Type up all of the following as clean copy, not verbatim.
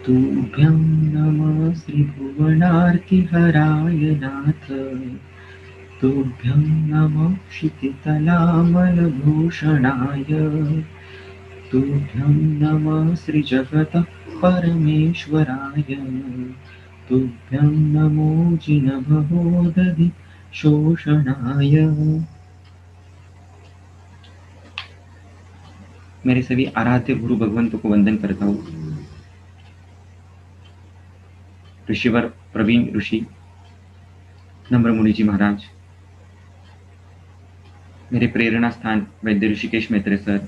तुभ्यं नमः श्रीभुवनार्तिहराय नाथ। तुभ्यं नमः क्षितितलामलभूषणाय। तुभ्यं नमः श्रीजगतः परमेश्वराय। तुभ्यं नमो जिनभवोदधि शोषणाय। मेरे सभी आराध्य गुरु भगवंतों को वंदन करता हूँ। ऋषिवर प्रवीण ऋषि, नम्र मुनि जी महाराज, मेरे प्रेरणा स्थान वैद्य ऋषिकेश मैत्रेय सर,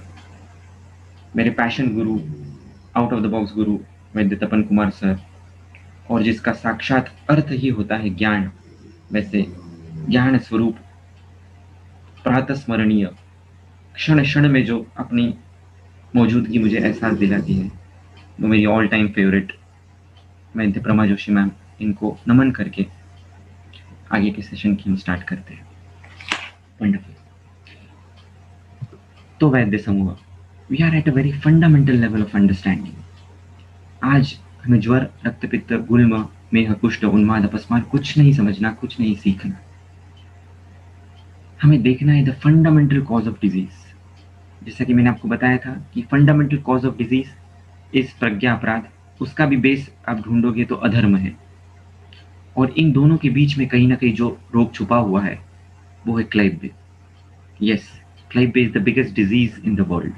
मेरे passion Guru, out of the box Guru Vaidya Tapan Kumar sir, और जिसका साक्षात अर्थ ही होता है ज्ञान, वैसे ज्ञान स्वरूप प्रातः स्मरणीय क्षण क्षण में जो अपनी मौजूदगी मुझे एहसास दिलाती है, वो मेरी ऑल टाइम फेवरेट वैद्य प्रमा जोशी मैम, इनको नमन करके आगे के सेशन की हम स्टार्ट करते हैं। वंडरफुल। तो वैद्य समूह, we are at a very fundamental level of understanding. आज हमें ज्वर, रक्तपित्त, गुल्म, मेह, कुष्ठ, उन्माद, अपस्मार कुछ नहीं समझना, कुछ नहीं सीखना। हमें देखना है the fundamental cause of disease. जैसा कि मैंने आपको बताया था कि फंडामेंटल कॉज ऑफ डिजीज इस प्रज्ञा अपराध, उसका भी बेस आप ढूंढोगे तो अधर्म है। और इन दोनों के बीच में कहीं ना कहीं जो रोग छुपा हुआ है वो है क्लैब्य। यस, क्लैब्य is the biggest disease in the world.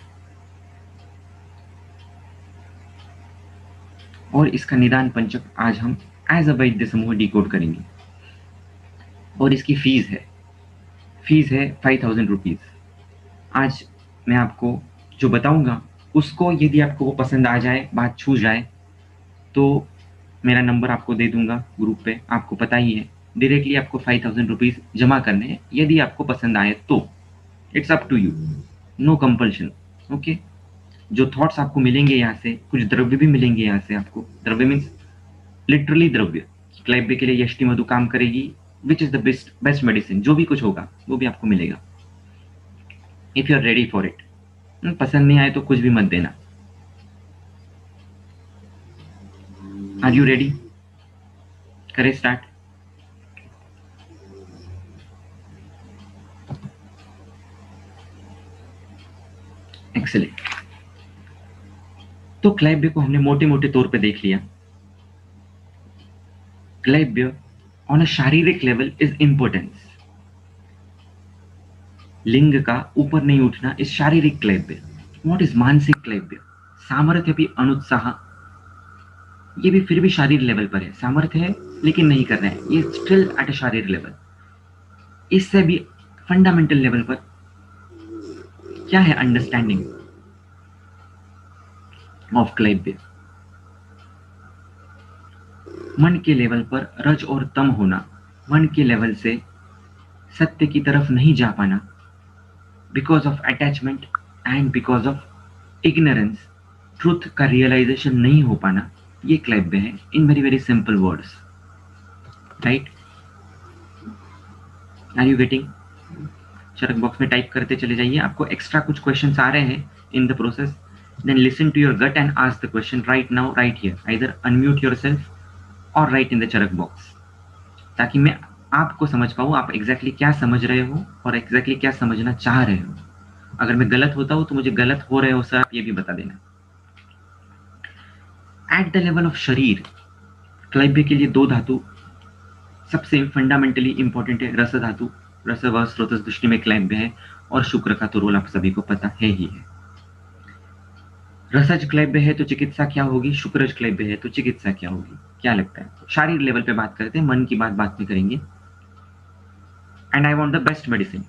और इसका निदान पंचक आज हम एज अ वैद्य समूह डिकोड करेंगे। और इसकी फीस है 5000 रुपीज। आज मैं आपको जो बताऊंगा उसको यदि आपको वो पसंद आ जाए, बात छू जाए, तो मेरा नंबर आपको दे दूंगा ग्रुप पे, आपको पता ही है। डायरेक्टली आपको 5000 रुपीज जमा करने हैं। यदि आपको पसंद आए तो it's up to you, no compulsion. Okay. जो थॉट्स आपको मिलेंगे यहाँ से, कुछ द्रव्य भी मिलेंगे यहाँ से आपको। द्रव्य मीन्स लिटरली द्रव्य। क्लैब्य के लिए यष्टि मधु काम करेगी, which is the best medicine. जो भी कुछ होगा वो भी आपको मिलेगा, if you are ready for it. पसंद नहीं आए तो कुछ भी मत देना। Are you ready? करें स्टार्ट। एक्सेलेंट। तो क्लैब्य को हमने मोटे मोटे तौर पे देख लिया। क्लैब्य ऑन अ शारीरिक लेवल इज इंपॉर्टेंस। लिंग का ऊपर नहीं उठना इस शारीरिक क्लैब्य। व्हाट इज मानसिक क्लैब्य? सामर्थ्य भी अनुत्साह, ये भी फिर भी शारीरिक लेवल पर है। सामर्थ्य है लेकिन नहीं कर रहे हैं, ये स्टिल एट अ शारीरिक लेवल। इससे भी फंडामेंटल लेवल पर क्या है? अंडरस्टैंडिंग ऑफ क्लैब्य। मन के लेवल पर रज और तम होना, मन के लेवल से सत्य की तरफ नहीं जा पाना, because of attachment and because of ignorance, truth का रियलाइजेशन नहीं हो पाना, ये क्लैब्य है in very very simple words. Right? Are you getting? चरक बॉक्स में टाइप करते चले जाइए। आपको एक्स्ट्रा कुछ क्वेश्चंस आ रहे हैं in the process, then listen to your gut and ask the question right now, right here. Either unmute yourself और write in the Charak box, ताकि मैं आपको समझ पाऊँ आप एग्जैक्टली क्या समझ रहे हो और एग्जैक्टली क्या समझना चाह रहे हो। अगर मैं गलत होता हूँ तो मुझे गलत हो रहे हो सर आप ये भी बता देना। एट द लेवल ऑफ शरीर, क्लैब्य के लिए दो धातु सबसे फंडामेंटली इंपॉर्टेंट है। रस धातु, रस व स्रोतस दृष्टि में क्लैब्य है, और शुक्र का तो रोल आप सभी को पता है ही है। रसज क्लैब्य है तो चिकित्सा क्या होगी, शुक्रज क्लैब्य है तो चिकित्सा क्या होगी? क्या लगता है? शारीरिक लेवल पे बात करते हैं, मन की बात बाद में करेंगे। And I want the best medicine.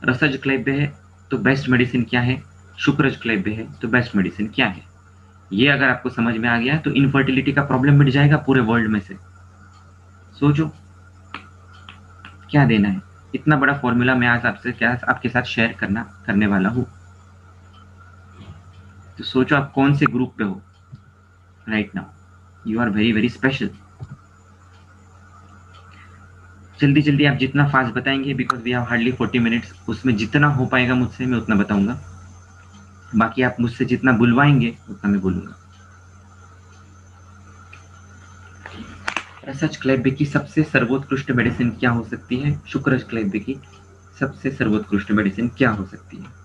रसज क्लैब्य है तो बेस्ट मेडिसिन क्या है, शुक्रज क्लैब्य है तो बेस्ट मेडिसिन क्या है? ये अगर आपको समझ में आ गया तो इनफर्टिलिटी का प्रॉब्लम मिट जाएगा पूरे वर्ल्ड में से। सोचो क्या देना है। इतना बड़ा फॉर्मूला मैं आज आपके साथ शेयर करने वाला हूं, तो सोचो आप कौन से ग्रुप पे हो right now. You are very very special. जल्दी जल्दी आप जितना फास्ट बताएंगे, because we have hardly 40 minutes, उसमें जितना हो पाएगा मुझसे मैं उतना बताऊंगा। बाकी आप मुझसे जितना बुलवाएंगे उतना मैं बोलूंगा। रसज क्लेब्बे की सबसे सर्वोत्कृष्ट मेडिसिन क्या हो सकती है? शुक्रज क्लेब्बे की सबसे सर्वोत्कृष्ट मेडिसिन क्या हो सकती है?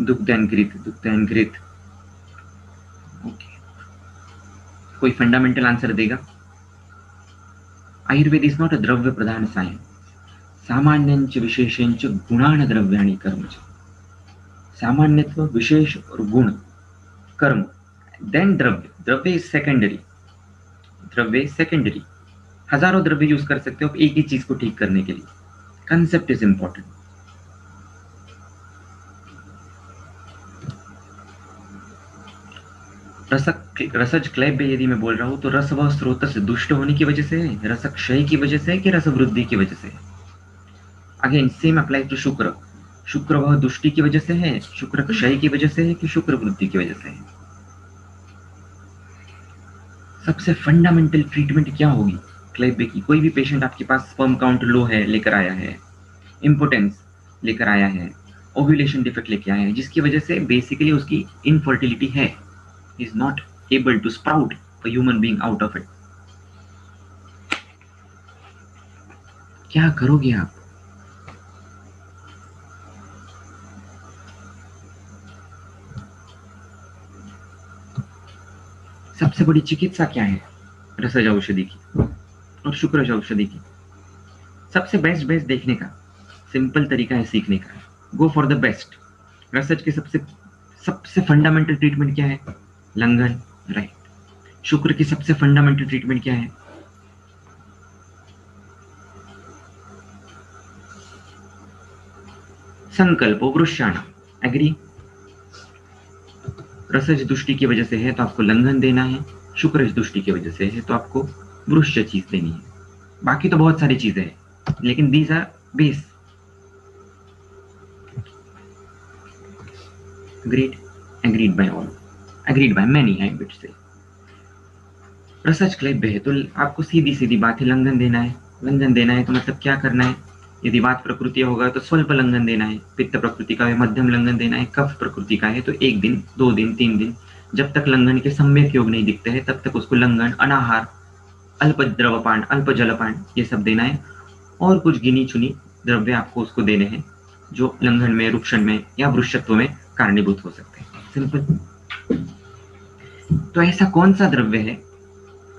दुग्ध ओके, कोई फंडामेंटल आंसर देगा? आयुर्वेद इज नॉट अ द्रव्य प्रधान साइंस. सामान्यंच विशेषंच गुणान द्रव्याणि कर्मच. सामान्यत्व, विशेष और गुण, कर्म, देन द्रव्य. द्रव्य इज सेकेंडरी. द्रव्य इज सेकेंडरी. हजारों द्रव्य यूज कर सकते हो आप एक ही चीज को ठीक करने के लिए. Concept is important. रसज क्लेब्बे यदि मैं बोल रहा हूं तो रस व स्रोत से दुष्ट होने की वजह से है, रस क्षय की वजह से है कि रस वृद्धि की वजह से है? अगेन सेम अप्लाई टू शुक्र. शुक्र वह दुष्टि की वजह से है, शुक्र क्षय की वजह से है कि शुक्र वृद्धि की वजह से है? सबसे फंडामेंटल ट्रीटमेंट क्या होगी क्लेब्बे की? कोई भी पेशेंट आपके पास स्पर्म काउंट लो है लेकर आया है, इंपोर्टेंस लेकर आया है, ओव्यूलेशन डिफेक्ट लेके आया है, जिसकी वजह से बेसिकली उसकी इनफर्टिलिटी है, is not able to sprout a human being out of it. क्या करोगे आप? सबसे बड़ी चिकित्सा क्या है रसज औषधि की और शुक्रज औषधि की? सबसे बेस्ट बेस्ट देखने का सिंपल तरीका है सीखने का. Go for the best. रसज के सबसे सबसे फंडामेंटल ट्रीटमेंट क्या है? लंघन, राइट. शुक्र की सबसे फंडामेंटल ट्रीटमेंट क्या है? संकल्प, वृषाणा. एग्री? रसज दुष्टि की वजह से है तो आपको लंघन देना है, शुक्रज दुष्टि की वजह से है तो आपको वृश्य चीज देनी है. बाकी तो बहुत सारी चीजें हैं लेकिन these are base. Agreed? Agreed by all. Agreed by many, I would say. रसज क्लेब्बे है तो आपको सीधी सीधी बात है, लंघन देना है. लंघन देना है तो मतलब क्या करना है? यदि वात प्रकृति होगा तो स्वल्प लंघन देना है, पित्त प्रकृति का है मध्यम लंघन देना है, कफ प्रकृति का है तो 1 दिन 2 दिन 3 दिन, जब तक लंघन के सम्यक योग नहीं दिखते हैं तब तक उसको लंघन, अनाहार, अल्प द्रवपान, अल्प जलपान ये सब देना है. और कुछ गिनी चुनी द्रव्य आपको उसको देने हैं जो लंघन में, रुक्षण में या वृषत्व में कारणीभूत हो सकते हैं. सिंपल. तो ऐसा कौन सा द्रव्य है,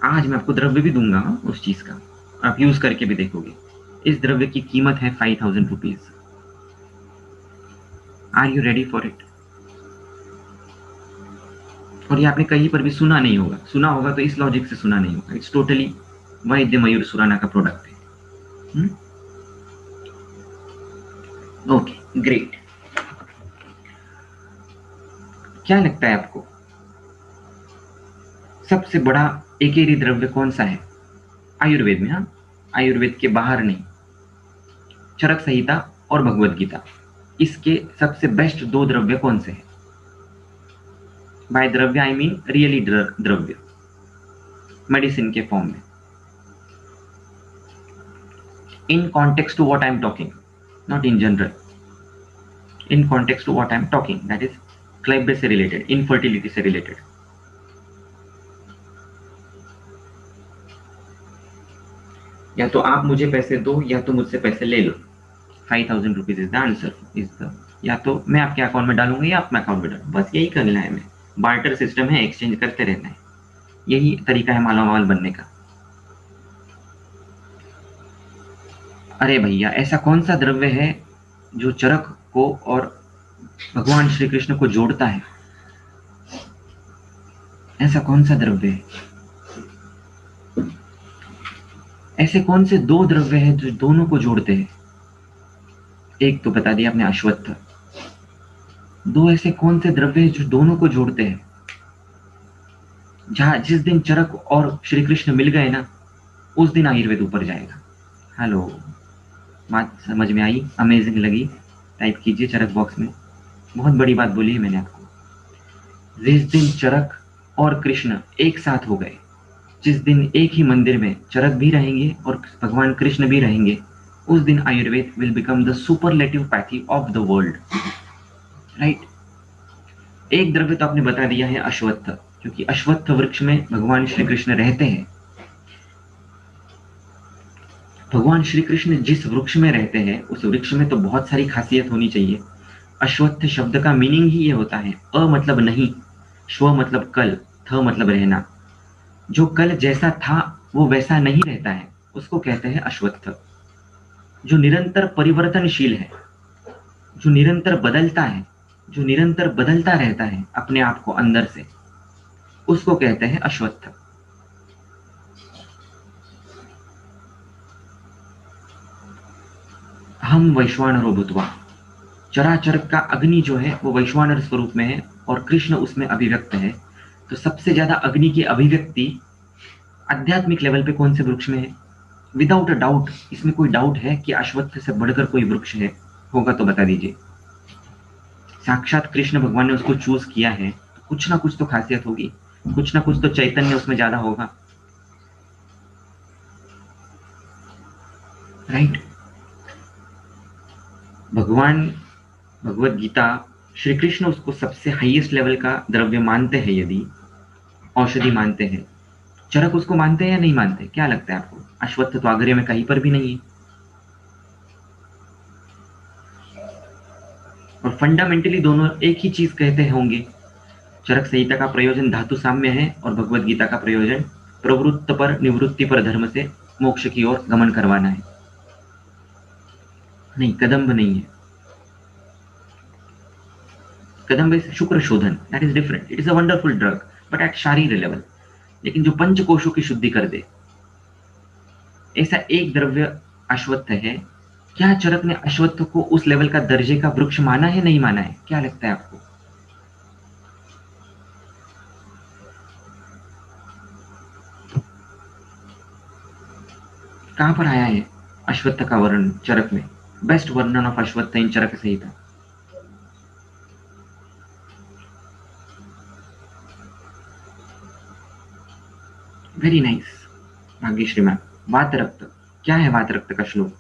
आज मैं आपको द्रव्य भी दूंगा उस चीज का, आप यूज करके भी देखोगे. इस द्रव्य की कीमत है 5000 rupees. Are you ready for it? और ये आपने कहीं पर भी सुना नहीं होगा. सुना होगा तो इस लॉजिक से सुना नहीं होगा. इट्स टोटली वैद्य मयूर सुराना का प्रोडक्ट है. Okay, great. क्या लगता है आपको सबसे बड़ा एकेरी द्रव्य कौन सा है आयुर्वेद में? हाँ, आयुर्वेद के बाहर नहीं. चरक संहिता और भगवत गीता, इसके सबसे बेस्ट 2 द्रव्य कौन से हैं? बाय द्रव्य आई मीन रियली द्रव्य, मेडिसिन के फॉर्म में. In context to what I am talking, not in general. In context to what I am talking, that is क्लेब्बे से रिलेटेड, इनफर्टिलिटी से रिलेटेड. या तो आप मुझे पैसे दो या तो मुझसे पैसे ले लो. 5000 rupees is the answer. Is the, या तो मैं आपके अकाउंट में डालूंगा या आप मैं अकाउंट में डालूंगा, बस यही करना है. हमें बार्टर सिस्टम है, एक्सचेंज करते रहना है. यही तरीका है मालामाल बनने का. अरे भैया, ऐसा कौन सा द्रव्य है जो चरक को और भगवान श्री कृष्ण को जोड़ता है? ऐसा कौन सा द्रव्य है? ऐसे कौन से 2 द्रव्य हैं जो दोनों को जोड़ते हैं? एक तो बता दिया आपने, अश्वत्थ. 2 ऐसे कौन से द्रव्य हैं जो दोनों को जोड़ते हैं? जहां जिस दिन चरक और श्री कृष्ण मिल गए ना, उस दिन आयुर्वेद ऊपर जाएगा. हेलो, बात समझ में आई? अमेजिंग लगी? टाइप कीजिए चरक बॉक्स में. बहुत बड़ी बात बोली है मैंने आपको. जिस दिन चरक और कृष्ण एक साथ हो गए, जिस दिन एक ही मंदिर में चरक भी रहेंगे और भगवान कृष्ण भी रहेंगे, उस दिन Ayurveda will become the superlative pathy of the world. Right? एक द्रव्य तो आपने बता दिया है अश्वत्थ, क्योंकि अश्वत्थ वृक्ष में भगवान श्री कृष्ण रहते हैं। भगवान श्री कृष्ण जिस वृक्ष में रहते हैं उस वृक्ष में तो बहुत सारी खासियत होनी चाहिए। अश्वत्थ शब्द का मीनिंग ही ये होता है, अ मतलब नहीं, श्व मतलब कल, थ मतलब रहना। जो कल जैसा था वो वैसा नहीं रहता है, उसको कहते हैं अश्वत्थ। जो निरंतर परिवर्तनशील है, जो निरंतर बदलता है, जो निरंतर बदलता रहता है अपने आप को अंदर से, उसको कहते हैं अश्वत्थ। हम वैश्वानरो भूत्वा, चराचर का अग्नि जो है वो वैश्वानर स्वरूप में है और कृष्ण उसमें अभिव्यक्त है। तो सबसे ज्यादा अग्नि की अभिव्यक्ति आध्यात्मिक लेवल पे कौन से वृक्ष में है? विदाउट अ डाउट, इसमें कोई डाउट है कि अश्वत्थ से बढ़कर कोई वृक्ष है? होगा तो बता दीजिए। साक्षात कृष्ण भगवान ने उसको चूज किया है, तो कुछ ना कुछ तो खासियत होगी, कुछ ना कुछ तो चैतन्य उसमें ज्यादा होगा, राइट? भगवान भगवत गीता, श्री कृष्ण उसको सबसे हाईएस्ट लेवल का द्रव्य मानते हैं, यदि औषधि मानते हैं। चरक उसको मानते हैं या नहीं मानते? क्या लगता है आपको? अश्वत्थ तो आग्र्य में कहीं पर भी नहीं है। और फंडामेंटली दोनों एक ही चीज कहते होंगे। चरक संहिता का प्रयोजन धातु साम्य है और भगवत गीता का प्रयोजन प्रवृत्त पर निवृत्ति पर धर्म से मोक्ष की ओर गमन करवाना है। नहीं, कदम्ब नहीं है। कदम्ब इज शुक्र शोधन, that is different, it is a wonderful drug but at शारीर लेवल। लेकिन जो पंच कोशों की शुद्धि कर दे, ऐसा एक द्रव्य अश्वत्थ है। क्या चरक ने अश्वत्थ को उस लेवल का दर्जे का वृक्ष माना है, नहीं माना है? क्या लगता है आपको? कहां पर आया है अश्वत्थ का वर्णन चरक में? बेस्ट वर्णन ऑफ अश्वत्थ in Charak Samhita. Very nice Bhagyashree ma'am. वात रक्त, क्या है वात रक्त का श्लोक?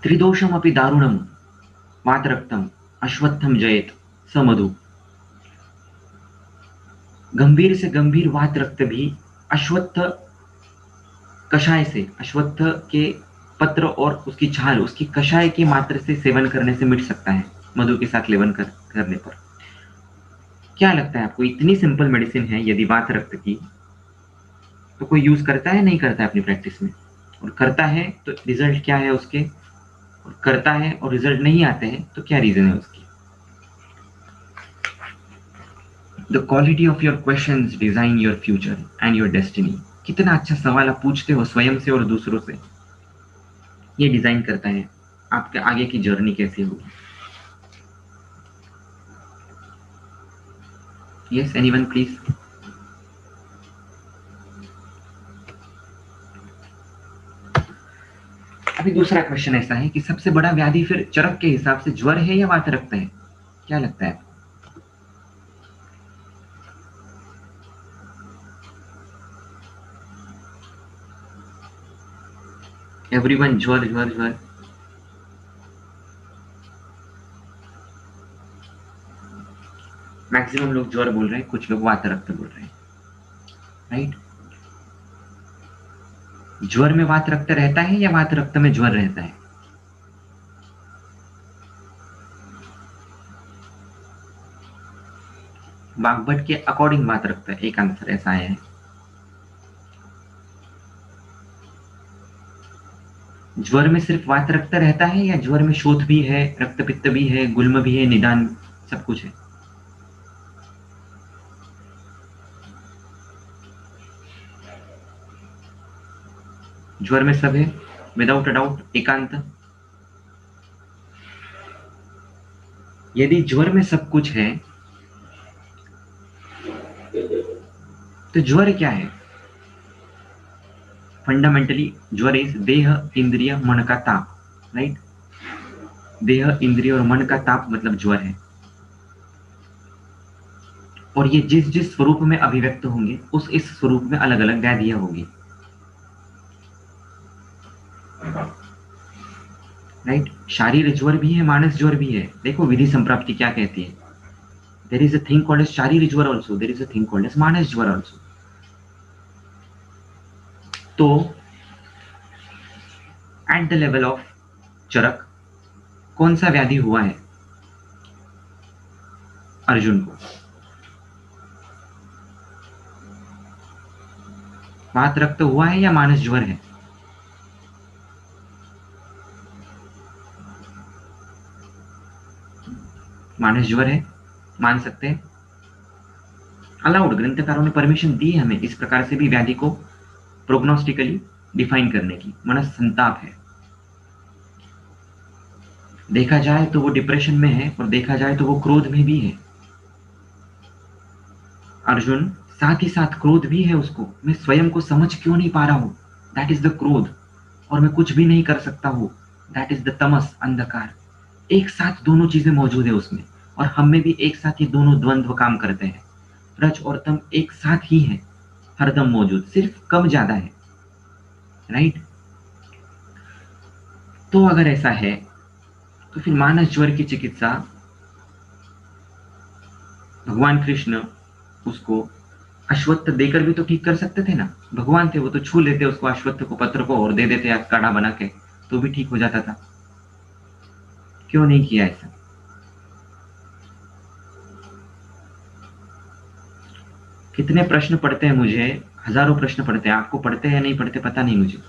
त्रिदोषम अपि दारुणम वात रक्तम अश्वत्थम जयेत स मधु। गंभीर से गंभीर वात रक्त भी अश्वत्थ कषाय से, अश्वत्थ के पत्र और उसकी छाल, उसकी कषाय की मात्रा से सेवन करने से मिट सकता है, मधु के साथ लेवन करने पर। क्या लगता है आपको? इतनी सिंपल मेडिसिन है यदि वात रक्त की, तो कोई यूज करता है नहीं करता है अपनी प्रैक्टिस में? और करता है तो रिजल्ट क्या है उसके? और करता है और रिजल्ट नहीं आते हैं तो क्या रीजन है उसकी? The quality of your questions design your future and your destiny. कितना अच्छा सवाल आप पूछते हो स्वयं से और दूसरों से, ये डिजाइन करता है आपके आगे की जर्नी कैसी होगी। Yes, anyone please. अभी दूसरा क्वेश्चन ऐसा है कि सबसे बड़ा व्याधि फिर चरक के हिसाब से ज्वर है या वात रक्त है? क्या लगता है? एवरीवन, ज्वर ज्वर ज्वर। मैक्सिमम लोग ज्वर बोल रहे हैं, कुछ लोग वात रक्त बोल रहे हैं, राइट? ज्वर में वात रक्त रहता है या वात रक्त में ज्वर रहता है? बागभट के अकॉर्डिंग वात रक्त, एक आंसर ऐसा आया है। ज्वर में सिर्फ वात रक्त रहता है या ज्वर में शोथ भी है, रक्तपित्त भी है, गुल्म भी है, निदान सब कुछ है? ज्वर में सब है, विदाउट अ डाउट, एकांत। यदि ज्वर में सब कुछ है तो ज्वर क्या है? फंडामेंटली ज्वर इज देह इंद्रिय मन का ताप, राइट? देह इंद्रिय और मन का ताप मतलब ज्वर है। और ये जिस जिस स्वरूप में अभिव्यक्त होंगे उस इस स्वरूप में अलग अलग व्याधियां होगी। राइट, शारीर ज्वर भी है, मानस ज्वर भी है। देखो विधि संप्राप्ति क्या कहती है, there is a thing called as शारीर ज्वर also, there is a thing called as मानस ज्वर ऑल्सो। तो at the level of Charak कौन सा व्याधि हुआ है अर्जुन को? वात रक्त हुआ है या मानस ज्वर है? मानस ज्वर है, मान सकते हैं, अलाउड, ग्रंथकारों ने परमिशन दी हमें इस प्रकार से भी व्याधि को प्रोग्नोस्टिकली डिफाइन करने की। मनस संताप है, देखा जाए तो वो डिप्रेशन में है और देखा जाए तो वो क्रोध में भी है। अर्जुन साथ ही साथ क्रोध भी है उसको, मैं स्वयं को समझ क्यों नहीं पा रहा हूं, दैट इज द क्रोध, और मैं कुछ भी नहीं कर सकता हूं, दैट इज द तमस, अंधकार। एक साथ दोनों चीजें मौजूद है उसमें, और हम में भी एक साथ ये दोनों द्वंद्व काम करते हैं। रज और तम एक साथ ही है, हरदम मौजूद, सिर्फ कम ज्यादा है। राइट, तो अगर ऐसा है तो फिर मानस ज्वर की चिकित्सा भगवान कृष्ण उसको अश्वत्थ देकर भी तो ठीक कर सकते थे ना। भगवान थे, वो तो छू लेते उसको, अश्वत्थ को, पत्र को, और दे देते काढ़ा बना के, तो भी ठीक हो जाता था। क्यों नहीं किया ऐसा? कितने प्रश्न पढ़ते हैं मुझे, हजारों प्रश्न पढ़ते हैं, आपको पढ़ते हैं या नहीं पढ़ते पता नहीं मुझे।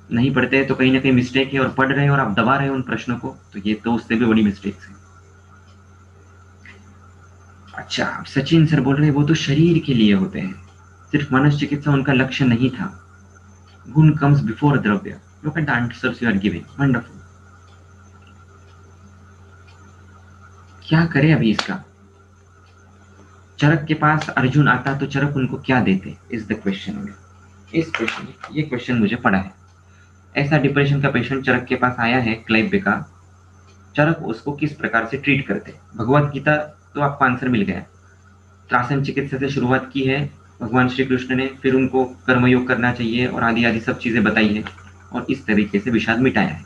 नहीं पढ़ते हैं तो कहीं ना कहीं मिस्टेक है, और पढ़ रहे हैं और आप दबा रहे हो उन प्रश्नों को, तो ये तो उससे भी बड़ी मिस्टेक है। अच्छा, सचिन सर बोल रहे हैं वो तो शरीर के लिए होते हैं, सिर्फ मनुष्य चिकित्सा उनका लक्ष्य नहीं था। गुण कम्स बिफोर द्रव्य, look at the answers you are giving, wonderful. क्या करे अभी इसका? चरक के पास अर्जुन आता तो चरक उनको क्या देते, इज द क्वेश्चन। इस क्वेश्चन, ये क्वेश्चन मुझे पड़ा है। ऐसा डिप्रेशन का पेशेंट चरक के पास आया है, क्लाइब्य का, चरक उसको किस प्रकार से ट्रीट करते? भगवत गीता तो आपको आंसर मिल गया। त्रासन चिकित्सा से शुरुआत की है भगवान श्री कृष्ण ने, फिर उनको कर्मयोग करना चाहिए और आदि आदि सब चीजें बताई है, और इस तरीके से विषाद मिटाया है।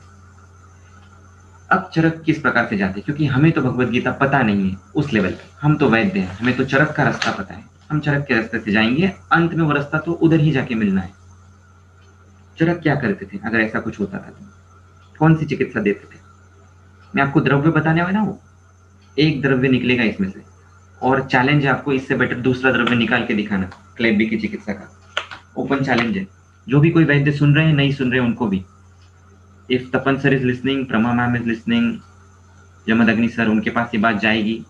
अब चरक किस प्रकार से जाते, क्योंकि हमें तो भगवत गीता पता नहीं है उस लेवल पे, हम तो वैद्य हैं, हमें तो चरक का रास्ता पता है, हम चरक के रास्ते से जाएंगे, अंत में वो रास्ता तो उधर ही जाके मिलना है। चरक क्या करते थे अगर ऐसा कुछ होता था तो? कौन सी चिकित्सा देते थे? मैं आपको द्रव्य बताने वाला हूँ, एक द्रव्य निकलेगा इसमें से, और चैलेंज है आपको इससे बेटर दूसरा द्रव्य निकाल के दिखाना क्लेबी की चिकित्सा का। ओपन चैलेंज है, जो भी कोई वैद्य सुन रहे हैं, नहीं सुन रहे हैं, उनको भी। If Tapan sir is listening, Prama ma'am is listening, Jamadagni sir, उनके पास ये बात जाएगी।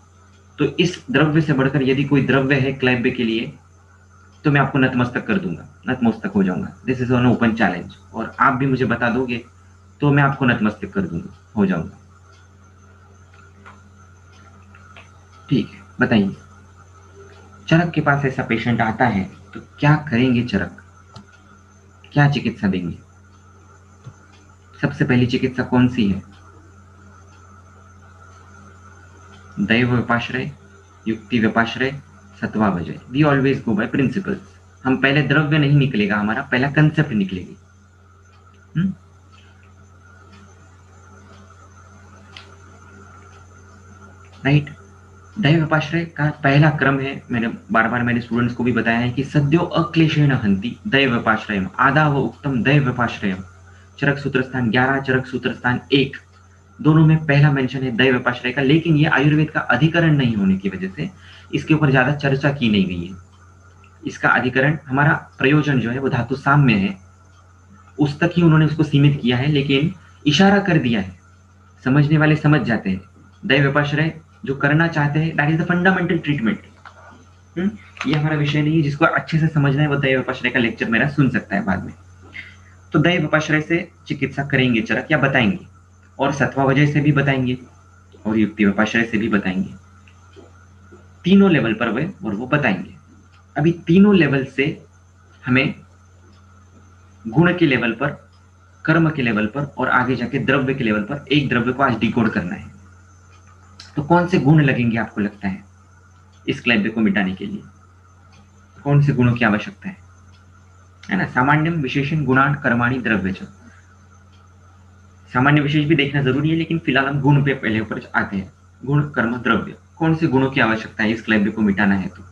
तो इस द्रव्य से बढ़कर यदि कोई द्रव्य है क्लेबे के लिए, तो मैं आपको नतमस्तक कर दूंगा, नतमस्तक हो जाऊंगा। This is on open challenge, और आप भी मुझे बता दोगे तो मैं आपको नतमस्तक कर दूंगा, हो जाऊंगा। ठीक है, बताइए, चरक के पास ऐसा पेशेंट आता है तो क्या करेंगे चरक, क्या चिकित्सा देंगे? सबसे पहली चिकित्सा कौन सी है? दैव व्यपाश्रय, युक्ति व्यपाश्रय, सत्वा वजय। We always go by principles. हम पहले द्रव्य नहीं निकलेगा हमारा, पहला कंसेप्ट निकलेगी। राइट, दैव व्यपाश्रय का पहला क्रम है, मैंने बार बार मेरे स्टूडेंट्स को भी बताया है कि सद्यो अक्लेशेण हंति दैव व्यपाश्रयम, आदा व उक्तम दैव व्यपाश्रयम। चरक सूत्र स्थान 11, चरक सूत्र स्थान 1, दोनों में पहला मेंशन है दैव व्यपाश्रय का, लेकिन ये आयुर्वेद का अधिकरण नहीं होने की वजह से इसके ऊपर ज्यादा चर्चा की नहीं गई है। इसका अधिकरण, हमारा प्रयोजन जो है वो धातु साम्य है, उस तक ही उन्होंने उसको सीमित किया है, लेकिन इशारा कर दिया है, समझने वाले समझ जाते हैं। दैव व्यपाश्रय जो करना चाहते हैं, that is the fundamental treatment. ये हमारा विषय नहीं है, जिसको अच्छे से समझना है वो दैव व्यपाश्रय का लेक्चर मेरा सुन सकता है बाद में। तो दैव व्यपाश्रय से चिकित्सा करेंगे चरक, या बताएंगे, और सत्वा वजय से भी बताएंगे, और युक्ति व्यपाश्रय से भी बताएंगे, तीनों लेवल पर वे और वो बताएंगे। अभी तीनों लेवल से हमें गुण के लेवल पर, कर्म के लेवल पर, और आगे जाके द्रव्य के लेवल पर एक द्रव्य को आज डिकोड करना है। तो कौन से गुण लगेंगे आपको लगता है इस क्लैब्य को मिटाने के लिए? कौन से गुणों की आवश्यकता है ना? सामान्यम विशेषण गुणान कर्माणि द्रव्य च। सामान्य विशेष भी देखना जरूरी है, लेकिन फिलहाल हम गुण पे पहले ऊपर आते हैं। गुण, कर्म, द्रव्य। कौन से गुणों की आवश्यकता है इस क्लैब्य को मिटाना है तो,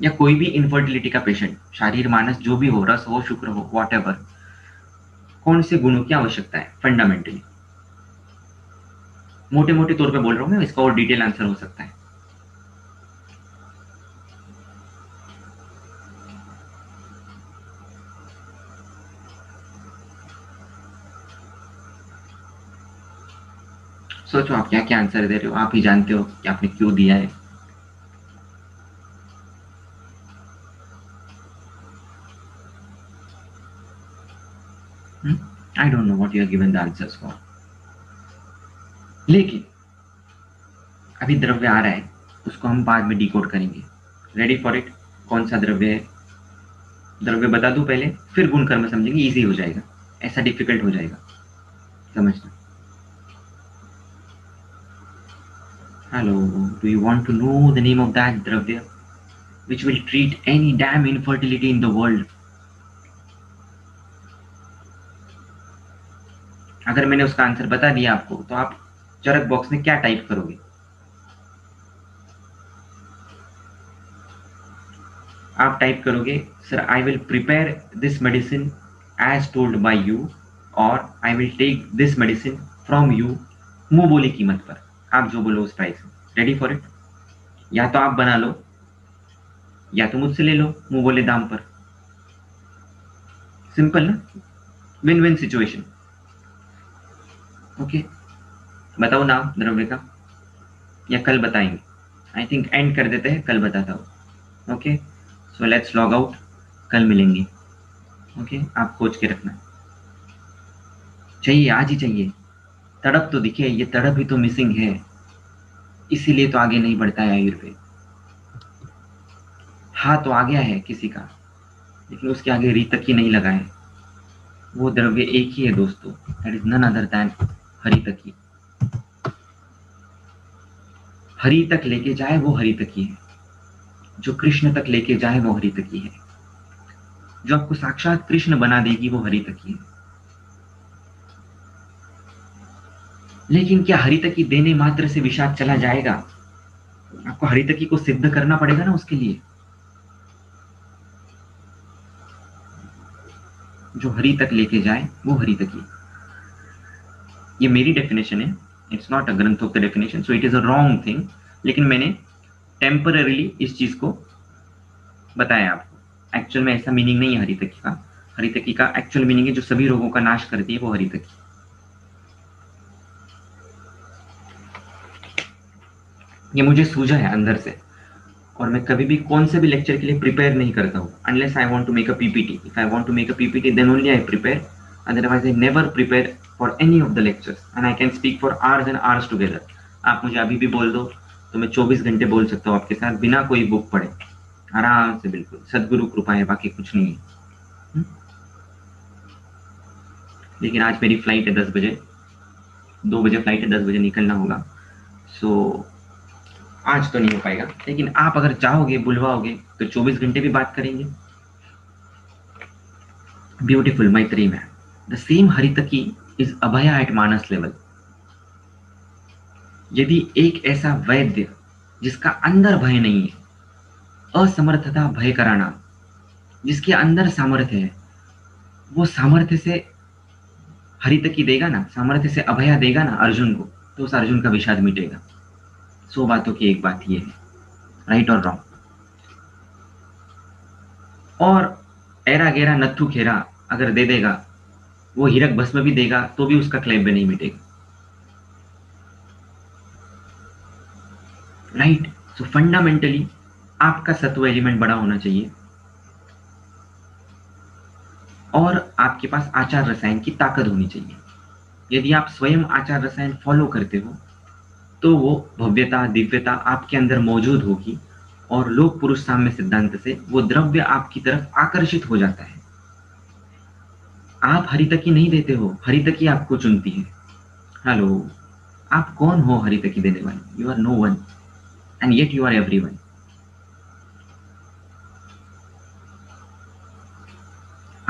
या कोई भी इनफर्टिलिटी का पेशेंट, शारीर मानस जो भी हो, रस हो, शुक्र हो, वॉट, कौन से गुणों की आवश्यकता है फंडामेंटली? मोटे मोटे तौर पे बोल रहा हूं मैं, इसका और डिटेल आंसर हो सकता है। सोचो आप क्या क्या आंसर दे रहे हो, आप ही जानते हो कि आपने क्यों दिया है। I don't know what you are given the answers for. लेकिन अभी द्रव्य आ रहा है, उसको हम बाद में डिकोड करेंगे। Ready for it? कौन सा द्रव्य है? द्रव्य बता दूं पहले, फिर गुण कर्म समझेंगे, इजी हो जाएगा। ऐसा डिफिकल्ट हो जाएगा समझना। Hello, do you want to know the name of that द्रव्य which will treat any damn infertility in the world? अगर मैंने उसका आंसर बता दिया आपको, तो आप चरक बॉक्स में क्या टाइप करोगे? आप टाइप करोगे, sir I will prepare this medicine as told by you, और I will take this medicine from you, मुंह बोली कीमत पर। आप जो बोलो उस प्राइस में। Ready for it? या तो आप बना लो, या तो मुझसे ले लो मुंह बोले दाम पर। सिंपल ना? Win win situation. ओके, बताओ नाम द्रव्य का, या कल बताएंगे? आई थिंक एंड कर देते हैं, कल बताता हूँ। Okay, so let's log out, कल मिलेंगे। ओके, आप खोज के रखना। चाहिए, आज ही चाहिए। तड़प तो दिखे, ये तड़प ही तो मिसिंग है, इसीलिए तो आगे नहीं बढ़ता है आयुर्वेद। हाँ तो आ गया है किसी का, लेकिन उसके आगे री तक ही नहीं लगा है। वो द्रव्य एक ही है दोस्तों, that is none other than हरि तकी। हरि तक लेके जाए वो हरि तकी है, जो कृष्ण तक लेके जाए वो हरि तकी है, जो आपको साक्षात कृष्ण बना देगी वो हरि तकी है। लेकिन क्या हरि तकी देने मात्र से विषाद चला जाएगा? आपको हरि तकी को सिद्ध करना पड़ेगा ना उसके लिए। जो हरि तक लेके जाए वो हरि तकी। ये मेरी डेफिनेशन है, इट्स नॉट अ ग्रंथोक्त definition, so it is a wrong thing. लेकिन मैंने टेम्पररीली इस चीज को बताया आपको। एक्चुअल में ऐसा मीनिंग नहीं है हरितकी का। हरितकी का एक्चुअल मीनिंग है जो सभी रोगों का नाश करती है वो हरितकी। ये मुझे सूझा है अंदर से, और मैं कभी भी कौन से भी लेक्चर के लिए प्रिपेयर नहीं करता हूँ unless I want to make a PPT. If I want to make a PPT then only I prepare, otherwise I never prepare for any of the lectures, and I can speak for hours and hours together. आप मुझे अभी भी बोल दो तो मैं 24 घंटे बोल सकता हूँ आपके साथ बिना कोई बुक पढ़े, आराम से। बिल्कुल सदगुरु कृपा है, बाकी कुछ नहीं है। लेकिन आज मेरी फ्लाइट है 10 बजे, 2 बजे फ्लाइट है, 10 बजे निकलना होगा। सो आज तो नहीं हो पाएगा, लेकिन आप अगर चाहोगे, बुलवाओगे, तो 24 घंटे भी बात करेंगे। Beautiful Maitri ma'am, the same हरितकी इज अभया एट मानस लेवल। यदि एक ऐसा वैद्य जिसका अंदर भय नहीं है, असमर्थता भय कराना, जिसके अंदर सामर्थ्य है, वो सामर्थ्य से हरितकी देगा ना, सामर्थ्य से अभया देगा ना अर्जुन को, तो उस अर्जुन का विषाद मिटेगा। 100 बातों की एक बात ये है, राइट और रॉन्ग। और एरा गेरा नत्थु खेरा अगर दे देगा, वो हीरक भस्म भी देगा तो भी उसका क्लेम में नहीं मिटेगा। राइट? सो फंडामेंटली आपका सत्व एलिमेंट बड़ा होना चाहिए, और आपके पास आचार रसायन की ताकत होनी चाहिए। यदि आप स्वयं आचार रसायन फॉलो करते हो, तो वो भव्यता, दिव्यता आपके अंदर मौजूद होगी, और लोक पुरुष साम्य सिद्धांत से वो द्रव्य आपकी तरफ आकर्षित हो जाता है। आप हरितकी नहीं देते हो, हरितकी आपको चुनती है। हेलो, आप कौन हो हरितकी देने वाले? You are no one, and yet you are everyone.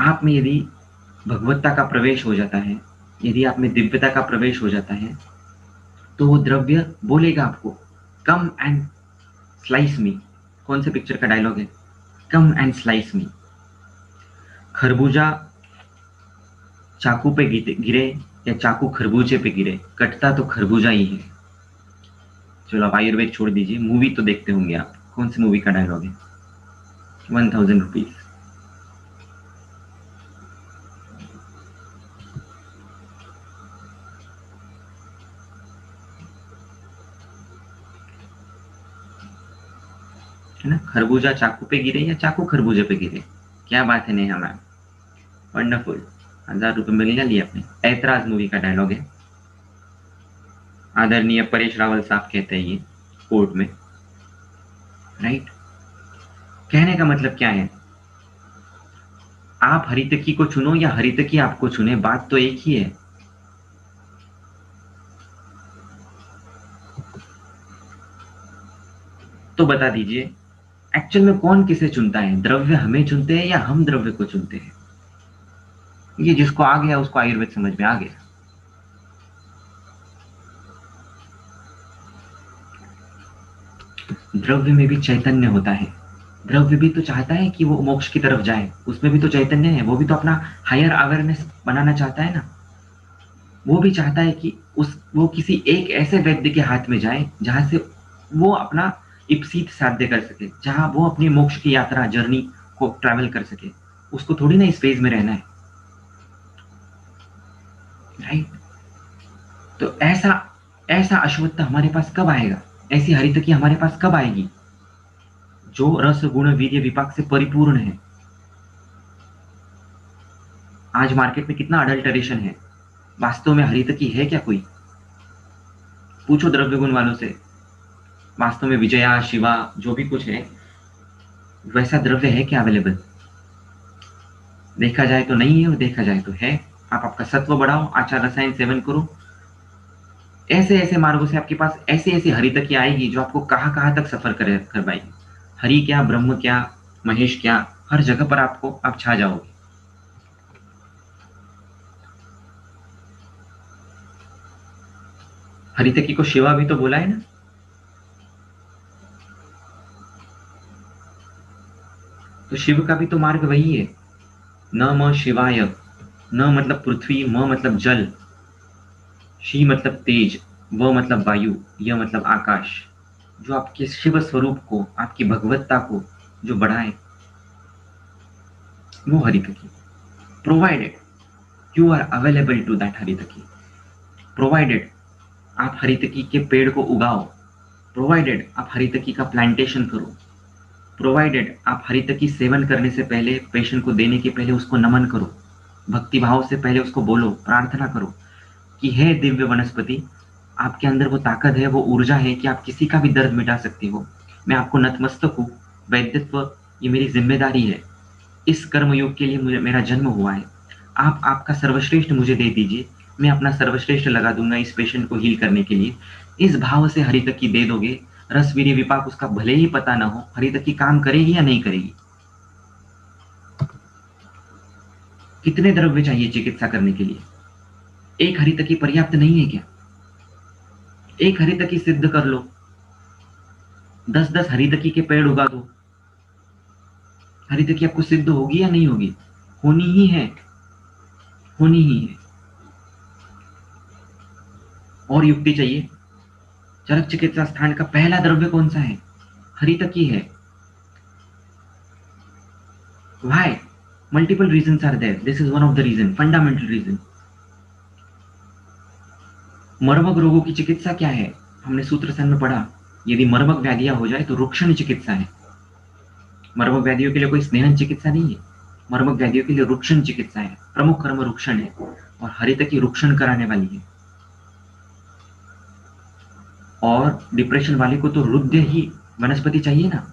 आप में यदि भगवत्ता का प्रवेश हो जाता है, यदि आप में दिव्यता का प्रवेश हो जाता है तो वो द्रव्य बोलेगा आपको, कम एंड स्लाइस मी। कौन से पिक्चर का डायलॉग है? कम एंड स्लाइस मी। खरबूजा चाकू पे गिरे या चाकू खरबूजे पे गिरे, कटता तो खरबूजा ही है। चलो आप आयुर्वेद छोड़ दीजिए, मूवी तो देखते होंगे आप। कौन सी मूवी का डायलॉग है? 1000 रुपीज। है ना? खरबूजा चाकू पे गिरे या चाकू खरबूजे पे गिरे। क्या बात है नेहा मैम, वंडरफुल। 1000 रुपये मिल गया, लिए अपने। ऐतराज मूवी का डायलॉग है। आदरणीय परेश रावल साहब कहते हैं ये कोर्ट में, राइट। कहने का मतलब क्या है? आप हरितकी को चुनो या हरितकी आपको चुने, बात तो एक ही है। तो बता दीजिए, एक्चुअल में कौन किसे चुनता है? द्रव्य हमें चुनते हैं या हम द्रव्य को चुनते हैं? ये जिसको आ गया उसको आयुर्वेद समझ में आ गया। द्रव्य में भी चैतन्य होता है। द्रव्य भी तो चाहता है कि वो मोक्ष की तरफ जाए, उसमें भी तो चैतन्य है। वो भी तो अपना हायर अवेयरनेस बनाना चाहता है ना। वो भी चाहता है कि वो किसी एक ऐसे व्यक्ति के हाथ में जाए जहां से वो अपना इप्सित साध्य कर सके, जहां वो अपनी मोक्ष की यात्रा, जर्नी को ट्रैवल कर सके। उसको थोड़ी ना इस फेज में रहना है, राइट। तो ऐसा ऐसा अश्वत्थ हमारे पास कब आएगा? ऐसी हरितकी हमारे पास कब आएगी जो रस गुण वीर्य विपाक से परिपूर्ण है? आज मार्केट में कितना अडल्टरेशन है। वास्तव में हरितकी है क्या कोई? पूछो द्रव्य गुण वालों से। वास्तव में विजया, शिवा, जो भी कुछ है, वैसा द्रव्य है क्या अवेलेबल? देखा जाए तो नहीं है, और देखा जाए तो है। आप आपका सत्व बढ़ाओ, आचार रसायन सेवन करो, ऐसे ऐसे मार्गों से आपके पास ऐसी ऐसी हरितकी आएगी जो आपको कहां कहां तक सफर करवाएगी। हरि क्या, ब्रह्म क्या, महेश क्या, हर जगह पर आप छा जाओगे। हरितकी को शिवा भी तो बोला है ना। तो शिव का भी तो मार्ग वही है। न म शिवाय। न मतलब पृथ्वी, म मतलब जल, शी मतलब तेज, व मतलब वायु, य मतलब आकाश। जो आपके शिव स्वरूप को, आपकी भगवत्ता को जो बढ़ाए, वो हरितकी। Provided you are available to that हरितकी, प्रोवाइडेड आप हरितकी के पेड़ को उगाओ, प्रोवाइडेड आप हरितकी का प्लांटेशन करो, प्रोवाइडेड आप हरितकी सेवन करने से पहले, पेशेंट को देने के पहले उसको नमन करो, भक्ति भाव से पहले उसको बोलो, प्रार्थना करो कि हे दिव्य वनस्पति, आपके अंदर वो ताकत है, वो ऊर्जा है कि आप किसी का भी दर्द मिटा सकती हो। मैं आपको नतमस्तक हूँ। वैद्यत्व ये मेरी जिम्मेदारी है। इस कर्मयोग के लिए मुझे, मेरा जन्म हुआ है। आप आपका सर्वश्रेष्ठ मुझे दे दीजिए, मैं अपना सर्वश्रेष्ठ लगा दूंगा इस पेशेंट को हील करने के लिए। इस भाव से हरितकी दे दोगे, रस वीर्य विपाक उसका भले ही पता ना हो, हरितकी काम करेगी या नहीं करेगी। कितने द्रव्य चाहिए चिकित्सा करने के लिए? एक हरितकी पर्याप्त नहीं है क्या? एक हरितकी सिद्ध कर लो, 10-10 हरितकी के पेड़ उगा दो। हरितकी आपको सिद्ध होगी या नहीं होगी? होनी ही है, होनी ही है। और युक्ति चाहिए। चरक चिकित्सा स्थान का पहला द्रव्य कौन सा है? हरितकी है। Why? Multiple reasons are there. This is one of the reason, fundamental reason. मर्मक रोगों की चिकित्सा क्या है? हमने सूत्र सन में पढ़ा, यदि मर्मक व्याधियां हो जाए तो रुक्षण चिकित्सा है। मर्मक व्याधियों के लिए कोई स्नेहन चिकित्सा नहीं है, मर्मक व्याधियों के लिए रुक्षण चिकित्सा है। प्रमुख कर्म रुक्षण है, और हरितकी रुक्षण कराने वाली है। और डिप्रेशन वाले को तो रुद्र ही वनस्पति चाहिए ना,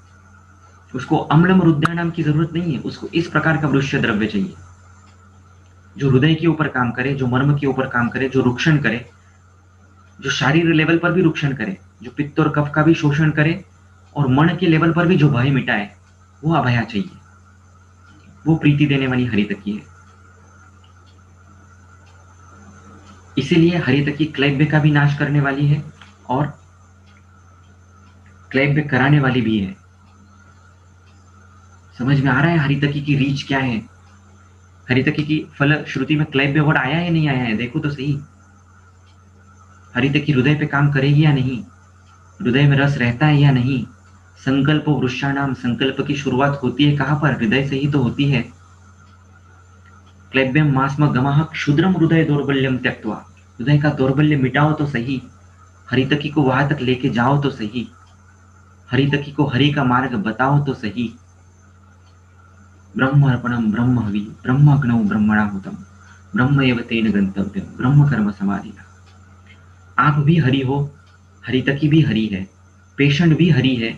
उसको अम्लम रुद्र नाम की जरूरत नहीं है, उसको इस प्रकार का वृक्ष द्रव्य चाहिए जो हृदय के ऊपर काम करे, जो मर्म के ऊपर काम करे, जो रुक्षण करे, जो शारीरिक लेवल पर भी रुक्षण करे, जो पित्त और कफ का भी शोषण करे, और मन के लेवल पर भी जो भय मिटाए, वो अभया चाहिए। वो प्रीति देने वाली हरितकी है। इसीलिए हरितकी क्लैब्य का भी नाश करने वाली है और क्लैब्य कराने वाली भी है। समझ में आ रहा है हरितकी की रीच क्या है? हरितकी की फलश्रुति में क्लैब्य वर्ड आया है नहीं आया है? देखो तो सही। हरितकी हृदय पे काम करेगी या नहीं? हृदय में रस रहता है या नहीं? संकल्प वृक्षाणाम, संकल्प की शुरुआत होती है कहां पर? हृदय से ही तो होती है। क्लैब्यम मास्म गमः क्षुद्रम हृदय दौर्बल्यम त्यक्त्वा, हृदय का दौर्बल्य मिटाओ तो सही, हरितकी को वहां तक लेके जाओ तो सही, हरितकी को हरि का मार्ग बताओ तो सही। ब्रह्म अर्पणम ब्रह्म हवि ब्रह्मग्नौ ब्रह्मणाहुतम ब्रह्म एव तेन गंतव्यम ब्रह्म कर्म समाधिना। आप भी हरि हो, हरितकी भी हरि है, पेशेंट भी हरि है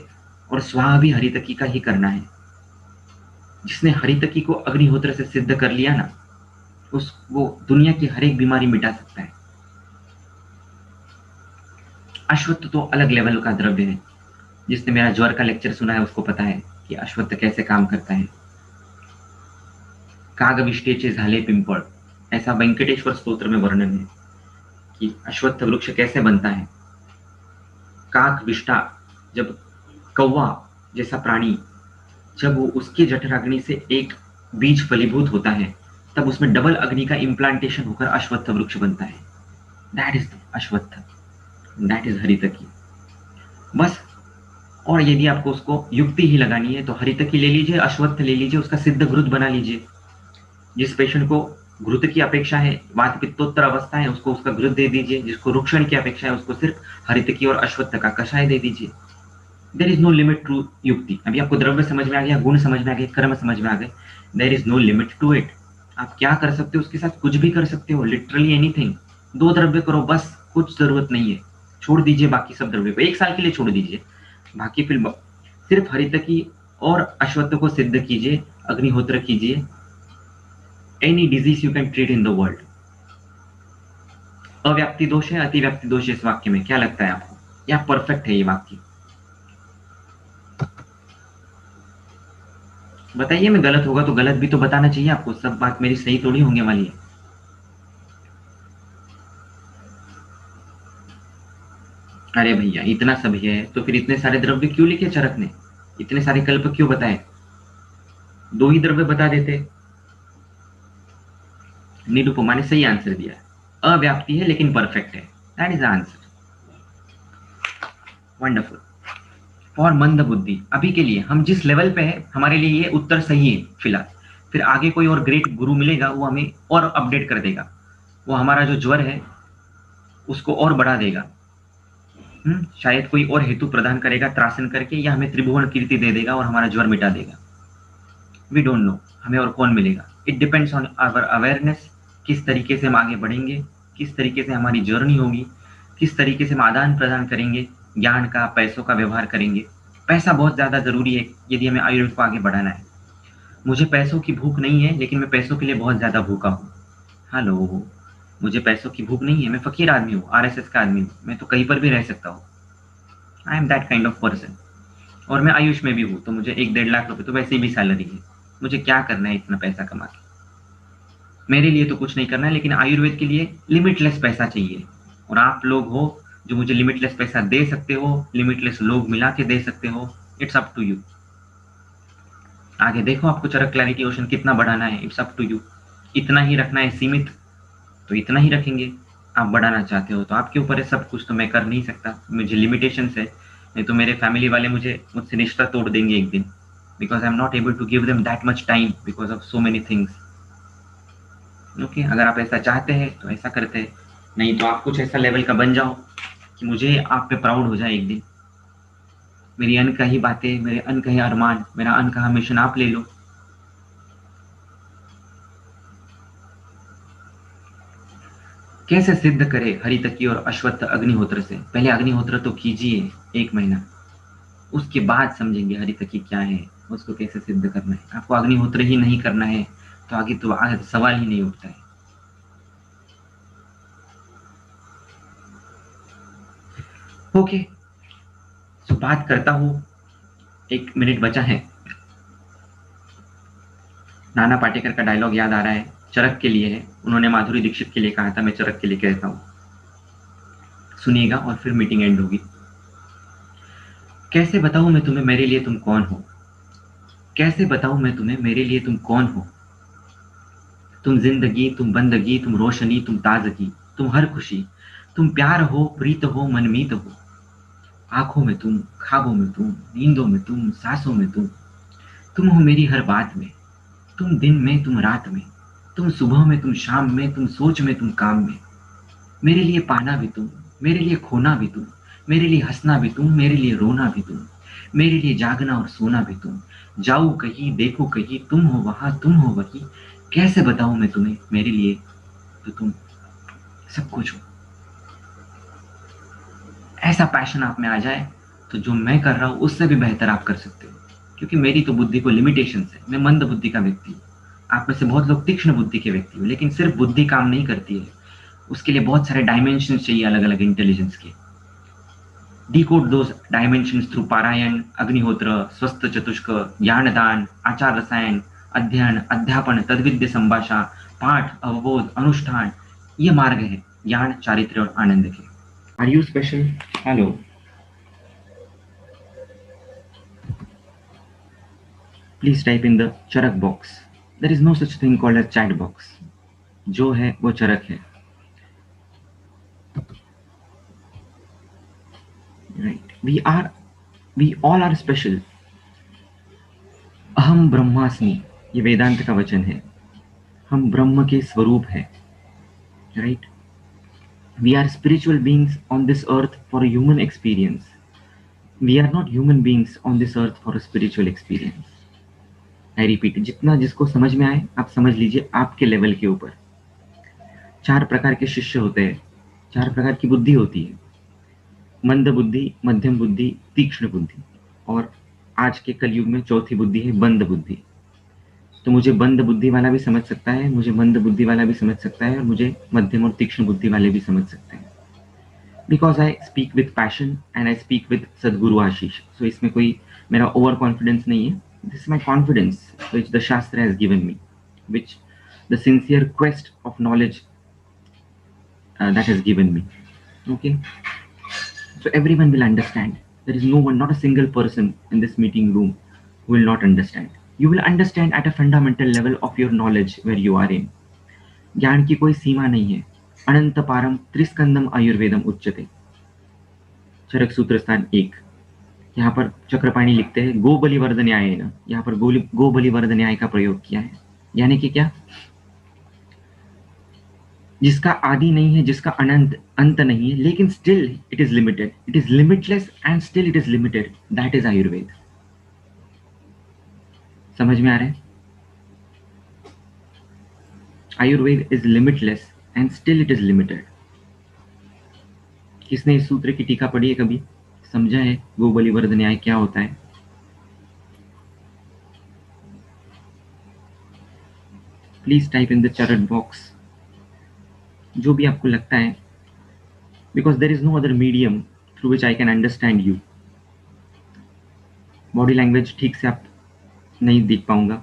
और स्वाहा भी हरितकी का ही करना है। जिसने हरितकी को अग्निहोत्र से सिद्ध कर लिया ना, उस वो दुनिया की हर एक बीमारी मिटा सकता है। अश्वत्थ तो अलग लेवल का द्रव्य है। जिसने मेरा ज्वर का लेक्चर सुना है उसको पता है कि अश्वत्थ कैसे काम करता है। कागविष्टेचे झाले पिंपळ, ऐसा वेंकटेश्वर स्तोत्र में वर्णन है कि अश्वत्थ वृक्ष कैसे बनता है। काक विष्टा, जब कौवा जैसा प्राणी, जब वो उसकी जठराग्नि से एक बीज फलीभूत होता है, तब उसमें डबल अग्नि का इम्प्लांटेशन होकर अश्वत्थ वृक्ष बनता है। दैट इज अश्वत्थ, दैट इज हरितकी। बस। और यदि आपको उसको युक्ति ही लगानी है तो हरितकी ले लीजिए, अश्वत्थ ले लीजिए, उसका सिद्ध घृत बना लीजिए। जिस पेशेंट को घृत की अपेक्षा है, वात पित्तोत्तर अवस्था है, उसको उसका घृत दे दीजिए। जिसको रुक्षण की अपेक्षा है उसको सिर्फ हरितकी और अश्वत्थ का कषाय दे दीजिए। There is no limit to युक्ति। अभी आपको द्रव्य समझ में आ गया, गुण समझ में आ गए, कर्म समझ में आ गए। There is no limit to it. आप क्या कर सकते हो उसके साथ? कुछ भी कर सकते हो, लिटरली एनीथिंग। 2 द्रव्य करो बस, कुछ जरूरत नहीं है। छोड़ दीजिए बाकी सब द्रव्य को, 1 साल के लिए छोड़ दीजिए। बाकी फिर सिर्फ हरितकी और अश्वत्थ को सिद्ध कीजिए, अग्निहोत्र कीजिए। Any disease you can treat in the world. अव्याप्ति दोष है, अतिव्याप्ति दोष है इस वाक्य में? क्या लगता है आपको? या परफेक्ट है ये वाक्य? बताइए। मैं गलत होगा तो गलत भी तो बताना चाहिए आपको, सब बात मेरी सही थोड़ी होंगे वाली है। अरे भैया इतना सब है तो फिर इतने सारे द्रव्य क्यों लिखे चरक ने? इतने सारे कल्प क्यों बताए? 2 ही द्रव्य बता देते। निरुपमा ने सही आंसर दिया। अव्याप्ति है लेकिन परफेक्ट है। That is the answer. Wonderful. For मंद बुद्धि, अभी के लिए हम जिस लेवल पे है हमारे लिए ये उत्तर सही है फिलहाल। फिर आगे कोई और ग्रेट गुरु मिलेगा, वो हमें और अपडेट कर देगा। वो हमारा जो ज्वर है उसको और बढ़ा देगा। शायद कोई और हेतु प्रदान करेगा त्रासन करके, या हमें त्रिभुवन कीर्ति दे देगा और हमारा ज्वर मिटा देगा। वी डोंट नो हमें और कौन मिलेगा। It depends on our awareness, किस तरीके से हम आगे बढ़ेंगे, किस तरीके से हमारी जर्नी होगी, किस तरीके से हम आदान प्रदान करेंगे, ज्ञान का, पैसों का व्यवहार करेंगे। पैसा बहुत ज़्यादा ज़रूरी है यदि हमें आयुर्वेद को आगे बढ़ाना है। मुझे पैसों की भूख नहीं है, लेकिन मैं पैसों के लिए बहुत ज़्यादा भूखा हूँ। हेलो, मुझे पैसों की भूख नहीं है, मैं फकीर आदमी हूँ, आरएसएस का आदमी हूँ, मैं तो कहीं पर भी रह सकता हूँ। I am that kind of person. और मैं आयुष में भी हूँ, तो मुझे 1-1.5 लाख रुपए तो वैसे भी सैलरी है। मुझे क्या करना है इतना पैसा कमा के? मेरे लिए तो कुछ नहीं करना है, लेकिन आयुर्वेद के लिए लिमिटलेस पैसा चाहिए। और आप लोग हो जो मुझे लिमिटलेस पैसा दे सकते हो, लिमिटलेस लोग मिला के दे सकते हो। It's up to you. आगे देखो आपको चरक क्लैरिटी ओशन कितना बढ़ाना है, इट्स अप टू यू। इतना ही रखना है सीमित तो इतना ही रखेंगे। आप बढ़ाना चाहते हो तो आपके ऊपर है सब कुछ, तो मैं कर नहीं सकता, मुझे लिमिटेशंस है। नहीं तो मेरे फैमिली वाले मुझसे रिश्ता तोड़ देंगे एक दिन, because I am not able to give them that much time because of so many things. Okay, अगर आप ऐसा चाहते हैं तो ऐसा करते हैं, नहीं तो आप कुछ ऐसा लेवल का बन जाओ कि मुझे आप पे प्राउड हो जाए एक दिन। मेरी अनकही बातें, मेरे अनकहे अरमान, मेरा अनकहा मिशन आप ले लो। कैसे सिद्ध करे हरितकी और अश्वत्थ अग्निहोत्र से? पहले अग्निहोत्र तो कीजिए 1 महीना, उसके बाद समझेंगे हरितकी क्या है, उसको कैसे सिद्ध करना है। आपको अग्निहोत्र ही नहीं करना है तो आगे तो सवाल ही नहीं उठता है। ओके, तो बात करता हूं, 1 मिनट बचा है। नाना पाटेकर का डायलॉग याद आ रहा है चरक के लिए है। उन्होंने माधुरी दीक्षित के लिए कहा था, मैं चरक के लिए कहता हूँ। सुनिएगा और फिर मीटिंग एंड होगी। कैसे बताऊं मैं तुम्हें मेरे लिए तुम कौन हो, कैसे बताऊं मैं तुम्हें मेरे लिए तुम कौन हो। तुम जिंदगी, तुम बंदगी, तुम रोशनी, तुम ताजगी, तुम हर खुशी, तुम प्यार हो, प्रीत हो, मनमीत हो। आंखों में तुम, ख्वाबों में तुम, नींदों में तुम, सांसों में तुम हो मेरी हर बात में। तुम दिन में, तुम रात में, तुम सुबह में, तुम शाम में, तुम सोच में, तुम काम में। मेरे लिए पाना भी तुम, मेरे लिए खोना भी तुम, मेरे लिए हंसना भी तुम, मेरे लिए रोना भी तुम, मेरे लिए जागना और सोना भी तुम। जाऊं कहीं, देखो कहीं, तुम हो वहां, तुम हो वहीं। कैसे बताऊं मैं तुम्हें मेरे लिए तो तुम सब कुछ हो। ऐसा पैशन आप में आ जाए तो जो मैं कर रहा हूं उससे भी बेहतर आप कर सकते हो। क्योंकि मेरी तो बुद्धि को लिमिटेशंस है, मैं मंद बुद्धि का व्यक्ति हूँ। आप में से बहुत लोग तीक्ष्ण बुद्धि के व्यक्ति हो, लेकिन सिर्फ बुद्धि काम नहीं करती है, उसके लिए बहुत सारे डायमेंशन चाहिए अलग अलग इंटेलिजेंस के। decode those dimensions through पारायण, अग्निहोत्र, स्वस्थ चतुष्क, ज्ञानदान, आचार रसायन, अध्ययन, अध्यापन, तद्विद्य संभाषा, पाठ, अवबोध, अनुष्ठान। ये मार्ग है ज्ञान, चारित्र्य और आनंद के। Are you special? Hello. Please type in the Charak box. There is no such thing called as chat box. जो है वो चरक है। Right, we all are special. अहम ब्रह्मास्मि, ये वेदांत का वचन है। हम ब्रह्म के स्वरूप है। Right, we are spiritual beings on this earth for a human experience. We are not human beings on this earth for a spiritual experience. I repeat, जितना जिसको समझ में आए आप समझ लीजिए आपके लेवल के ऊपर। 4 प्रकार के शिष्य होते हैं, 4 प्रकार की बुद्धि होती है। मंद बुद्धि, मध्यम बुद्धि, तीक्ष्ण बुद्धि, और आज के कलयुग में चौथी बुद्धि है बंद बुद्धि। तो मुझे बंद बुद्धि वाला भी समझ सकता है, मुझे मंद बुद्धि वाला भी समझ सकता है, और मुझे मध्यम और तीक्ष्ण बुद्धि वाले भी समझ सकते हैं। Because I speak with passion and I speak with सदगुरु आशीष। सो इसमें कोई मेरा ओवर कॉन्फिडेंस नहीं है। This is my confidence which the शास्त्र has given me, which the sincere quest of knowledge that has given me. Okay, so everyone will understand. There is no one, not a single person in this meeting room who will not understand. You will understand at a fundamental level of your knowledge where you are in. ज्ञान की कोई सीमा नहीं है। अनंत पारम त्रिस्कंदम आयुर्वेदम उच्यते। चरक सूत्र स्थान 1। यहाँ पर चक्रपाणी लिखते हैं गो बलिवर्ध न्याय न, यहाँ पर गो बलिवर्ध न्याय का प्रयोग किया है। यानी कि क्या? जिसका आदि नहीं है, जिसका अनंत अंत नहीं है, लेकिन still it is limited, it is limitless and still it is limited, that is Ayurveda. समझ में आ रहा है? Ayurveda is limitless and still it is limited. किसने इस सूत्र की टीका पढ़ी है कभी? समझा है गो बलिवर्ध न्याय क्या होता है? Please type in the chat box जो भी आपको लगता है, because there is no other medium through which I can understand you. Body language ठीक से आप नहीं देख पाऊंगा,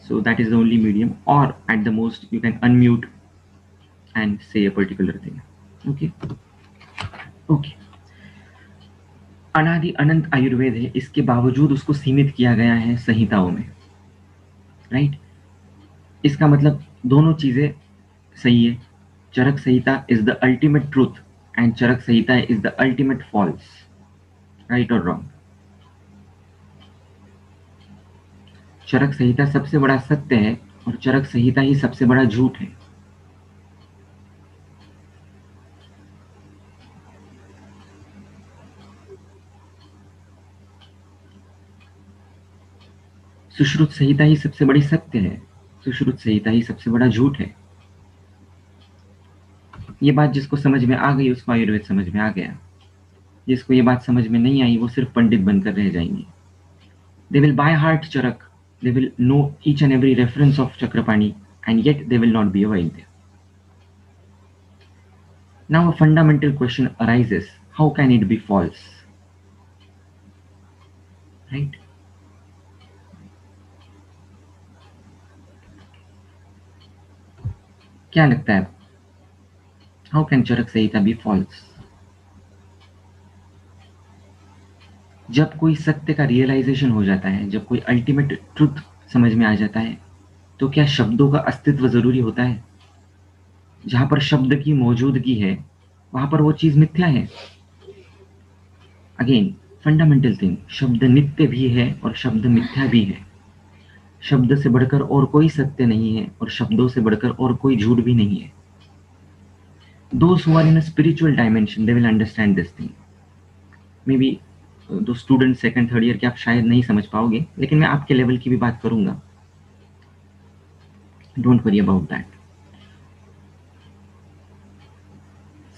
so that is the only medium, or at the most you can unmute and say a particular thing. Okay. अनादि अनंत आयुर्वेद है, इसके बावजूद उसको सीमित किया गया है संहिताओं में। राइट, इसका मतलब दोनों चीजें सही है। Charak Samhita is the ultimate truth and Charak Samhita is the ultimate false. Right और रॉन्ग? चरक संहिता सबसे बड़ा सत्य है और चरक संहिता ही सबसे बड़ा झूठ है। सुश्रुत संहिता ही सबसे बड़ी सत्य है, सुश्रुत संहिता ही सबसे बड़ा झूठ है। ये बात जिसको समझ में आ गई उसको आयुर्वेद समझ में आ गया। जिसको ये बात समझ में नहीं आई वो सिर्फ पंडित बनकर रह जाएंगे। They will by heart Charak, they will know each and every reference of Chakrapani, and yet they will not be a Vaidya. Now a fundamental question arises, how can it be false? Right? क्या लगता है? How can Charak Samhita be false? जब कोई सत्य का realisation हो जाता है, जब कोई अल्टीमेट ट्रुथ समझ में आ जाता है, तो क्या शब्दों का अस्तित्व जरूरी होता है? जहां पर शब्द की मौजूदगी है, वहां पर वो चीज मिथ्या है। अगेन, फंडामेंटल थिंग, शब्द नित्य भी है और शब्द मिथ्या भी है। शब्द से बढ़कर और कोई सत्य नहीं है और शब्दों से बढ़कर और कोई झूठ भी नहीं है। Those who are in a spiritual dimension, they will understand this thing. May be दो स्टूडेंट सेकंड थर्ड ईयर के, आप शायद नहीं समझ पाओगे, लेकिन मैं आपके लेवल की भी बात करूंगा। Don't worry about that.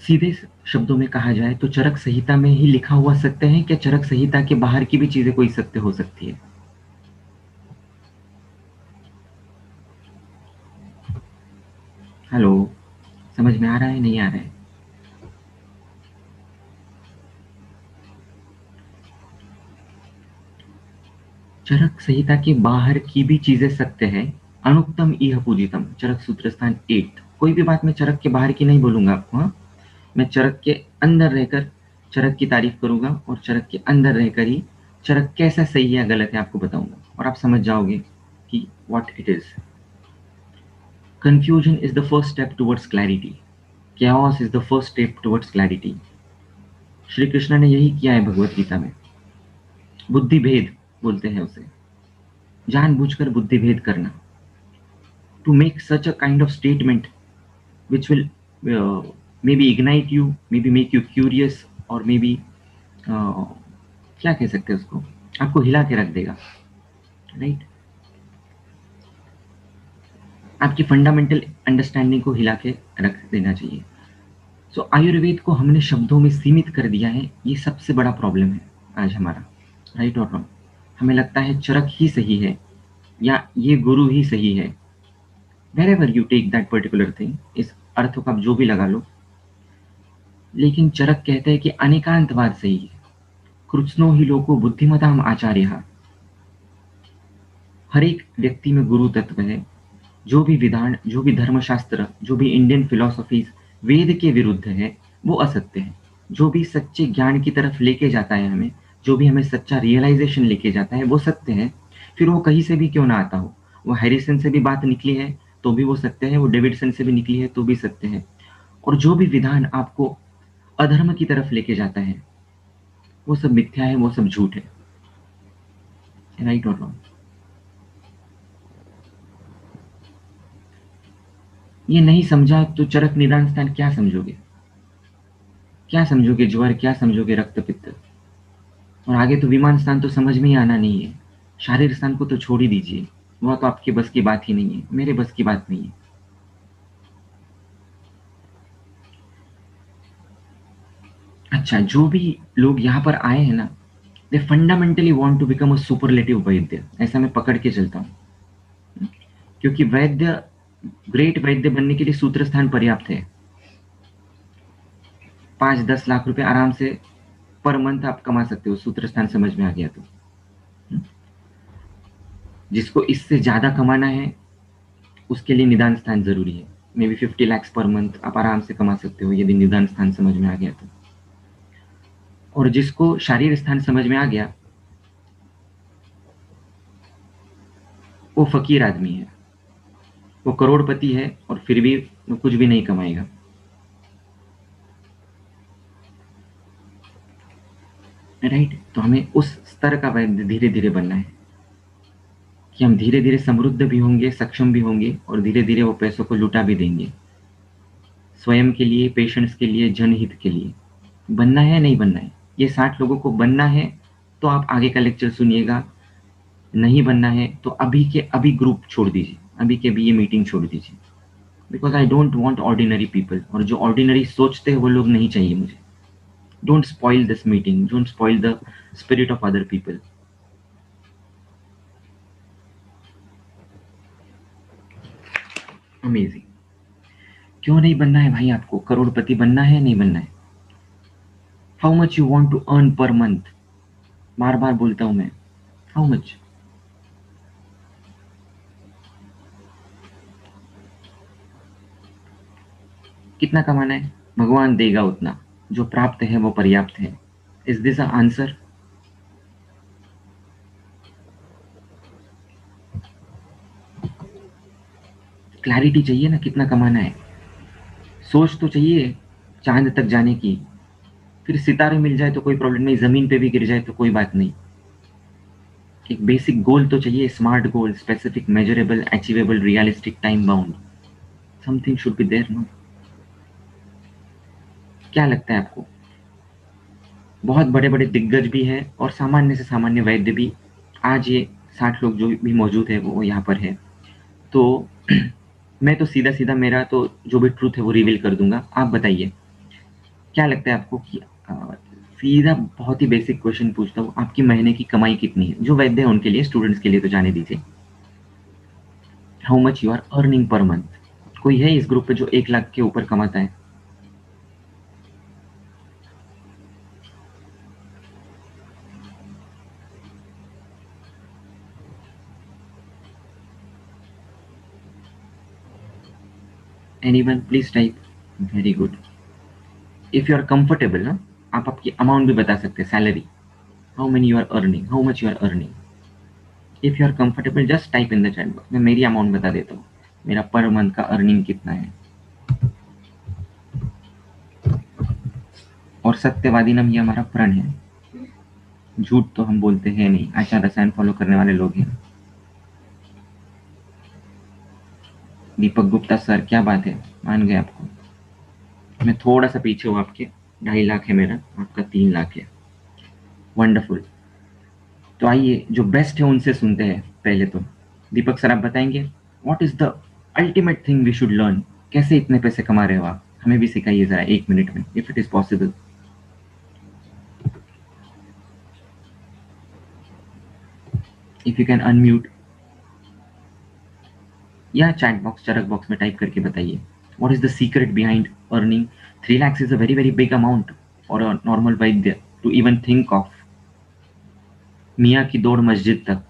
सीधे शब्दों में कहा जाए तो चरक संहिता में ही लिखा हुआ सत्य है, क्या चरक संहिता के बाहर की भी चीजें कोई सत्य हो सकती है? हेलो, समझ में आ रहा है, नहीं आ रहा है? चरक संहिता के बाहर की भी चीजें सत्य है। अनुक्तम इह पूजितम, चरक सूत्र स्थान 8। कोई भी बात मैं चरक के बाहर की नहीं बोलूंगा आपको। हाँ, मैं चरक के अंदर रहकर चरक की तारीफ करूंगा और चरक के अंदर रहकर ही चरक कैसा सही है गलत है आपको बताऊंगा, और आप समझ जाओगे कि what it is. Confusion is the first step towards clarity, chaos is the first step towards clarity. Shri Krishna ने यही किया है भगवत गीता में। बुद्धि भेद बोलते हैं उसे, जानबूझकर बुद्धि भेद करना, to make such a kind of statement which will maybe ignite you, maybe make you curious, और maybe क्या कह सकते हैं उसको, आपको हिला के रख देगा, राइट? आपकी फंडामेंटल अंडरस्टैंडिंग को हिला के रख देना चाहिए। सो आयुर्वेद को हमने शब्दों में सीमित कर दिया है, ये सबसे बड़ा प्रॉब्लम है आज हमारा, राइट और रॉन्ग। हमें लगता है चरक ही सही है या ये गुरु ही सही है। Wherever you take that particular thing, इस अर्थ को आप जो भी लगा लो, लेकिन चरक कहते हैं कि अनेकांतवाद सही है। कृत्स्नो ही लोको बुद्धिमताम आचार्य, हर एक व्यक्ति में गुरु तत्व है। जो भी विधान, जो भी धर्मशास्त्र, जो भी इंडियन फिलॉसफीज वेद के विरुद्ध है, वो असत्य है। जो भी सच्चे ज्ञान की तरफ लेके जाता है हमें, जो भी हमें सच्चा रियलाइजेशन लेके जाता है, वो सत्य है। फिर वो कहीं से भी क्यों ना आता हो, वो हैरिसन से भी बात निकली है तो भी वो सत्य है, वो डेविडसन से भी निकली है तो भी सत्य है। और जो भी विधान आपको अधर्म की तरफ लेके जाता है, वो सब मिथ्या है, वो सब झूठ है, राइट और रॉन्ग? ये नहीं समझा तो चरक निदान स्थान क्या समझोगे? क्या समझोगे ज्वर, क्या समझोगे रक्त पित्त? और आगे तो विमान स्थान तो समझ में ही आना नहीं है। शारीर स्थान को तो छोड़ ही दीजिए, वह तो आपके बस की बात ही नहीं है, मेरे बस की बात नहीं है। अच्छा, जो भी लोग यहाँ पर आए हैं ना, they fundamentally want to become a superlative वैद्य, ऐसा मैं पकड़ के चलता हूँ। क्योंकि वैद्य, ग्रेट वैद्य बनने के लिए सूत्र स्थान पर्याप्त है। 5-10 लाख रुपए आराम से पर मंथ आप कमा सकते हो, सूत्र स्थान समझ में आ गया तो। जिसको इससे ज्यादा कमाना है उसके लिए निदान स्थान जरूरी है। May be 50 lakhs per month आप आराम से कमा सकते हो यदि निदान स्थान समझ में आ गया तो। और जिसको शारीर स्थान समझ में आ गया, वो फकीर आदमी है, वो करोड़पति है और फिर भी वो कुछ भी नहीं कमाएगा, राइट? तो हमें उस स्तर का वैद्य धीरे धीरे बनना है कि हम धीरे धीरे समृद्ध भी होंगे, सक्षम भी होंगे, और धीरे धीरे वो पैसों को लुटा भी देंगे, स्वयं के लिए, पेशेंट्स के लिए, जनहित के लिए। बनना है नहीं बनना है, ये 60 लोगों को बनना है तो आप आगे का लेक्चर सुनिएगा। नहीं बनना है तो अभी के अभी ग्रुप छोड़ दीजिए, अभी के अभी ये मीटिंग छोड़ दीजिए। Because I don't want ordinary people, और जो ऑर्डिनरी सोचते हैं वो लोग नहीं चाहिए मुझे। Don't spoil this meeting, don't spoil the spirit of other people. Amazing. क्यों नहीं बनना है भाई? आपको करोड़पति बनना है, नहीं बनना है? How much you want to earn per month? बार बार बोलता हूं मैं, हाउ मच? कितना कमाना है? भगवान देगा उतना, जो प्राप्त है वो पर्याप्त है। Is this a answer? Clarity चाहिए ना, कितना कमाना है। सोच तो चाहिए चांद तक जाने की। फिर सितारे मिल जाए तो कोई प्रॉब्लम नहीं, जमीन पे भी गिर जाए तो कोई बात नहीं। एक बेसिक गोल तो चाहिए, smart goal, specific, measurable, achievable, realistic, time bound. Something should be there, no? क्या लगता है आपको? बहुत बड़े बड़े दिग्गज भी हैं और सामान्य से सामान्य वैद्य भी। आज ये 60 लोग जो भी मौजूद है वो यहाँ पर है। तो मैं तो सीधा सीधा मेरा तो जो भी ट्रूथ है वो रिवील कर दूंगा। आप बताइए, क्या लगता है आपको कि सीधा बहुत ही बेसिक क्वेश्चन पूछता हूँ, आपकी महीने की कमाई कितनी है? जो वैद्य है उनके लिए, स्टूडेंट्स के लिए तो जाने दीजिए। How much you are earning per month? कोई है इस ग्रुप पे जो 1 लाख के ऊपर कमाता है? Anyone please type. Very good. If you are comfortable ना, आप आपकी अमाउंट भी बता सकते हैं, salary. How many you are earning, how much you are earning. If you are comfortable just type in the chat box. मैं मेरी amount बता देता हूँ, मेरा पर मंथ का अर्निंग कितना है। और सत्यवादी नाम ये हमारा प्रण है, झूठ तो हम बोलते हैं नहीं, आचार रसायन फॉलो करने वाले लोग हैं। दीपक गुप्ता सर, क्या बात है, मान गए आपको। मैं थोड़ा सा पीछे हूँ आपके, 2.5 लाख है मेरा, आपका 3 लाख है। वंडरफुल। तो आइए जो बेस्ट है उनसे सुनते हैं पहले तो। दीपक सर, आप बताएंगे what is the ultimate thing we should learn? कैसे इतने पैसे कमा रहे हो आप? हमें भी सिखाइए जरा 1 मिनट में, if it is possible. If you can unmute या चैट बॉक्स, चरक बॉक्स में टाइप करके बताइए, what is the secret behind earning 3 lakhs? Is a very very big amount for a normal Vaidya to even think of. मियाँ की दौड़ मस्जिद तक,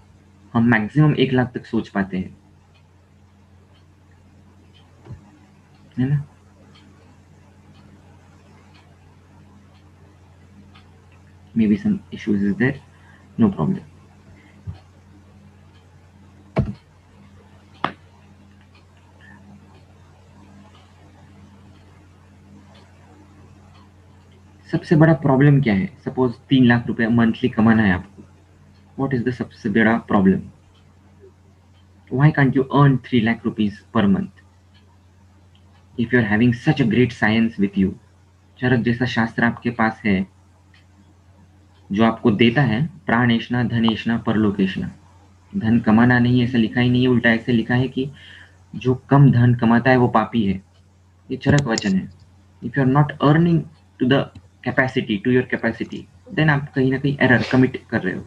हम मैक्सिमम 1 लाख तक सोच पाते हैं, है ना? Maybe some issues is there, no problem. सबसे बड़ा प्रॉब्लम क्या है? सपोज 3 लाख रुपए मंथली कमाना है आपको, व्हाट इज द सबसे बड़ा problem? Why can't you earn 3 lakh rupees per month if you are having such a great science with you? Charak जैसा शास्त्र आपके पास है जो आपको देता है प्राणेशना धनेशना परलोकेशना। धन कमाना नहीं ऐसा लिखा ही नहीं है, उल्टा ऐसे लिखा है कि जो कम धन कमाता है वो पापी है। ये चरक वचन है। If you are not earning to the capacity, to your capacity, then आप कहीं ना कहीं एरर कमिट कर रहे हो।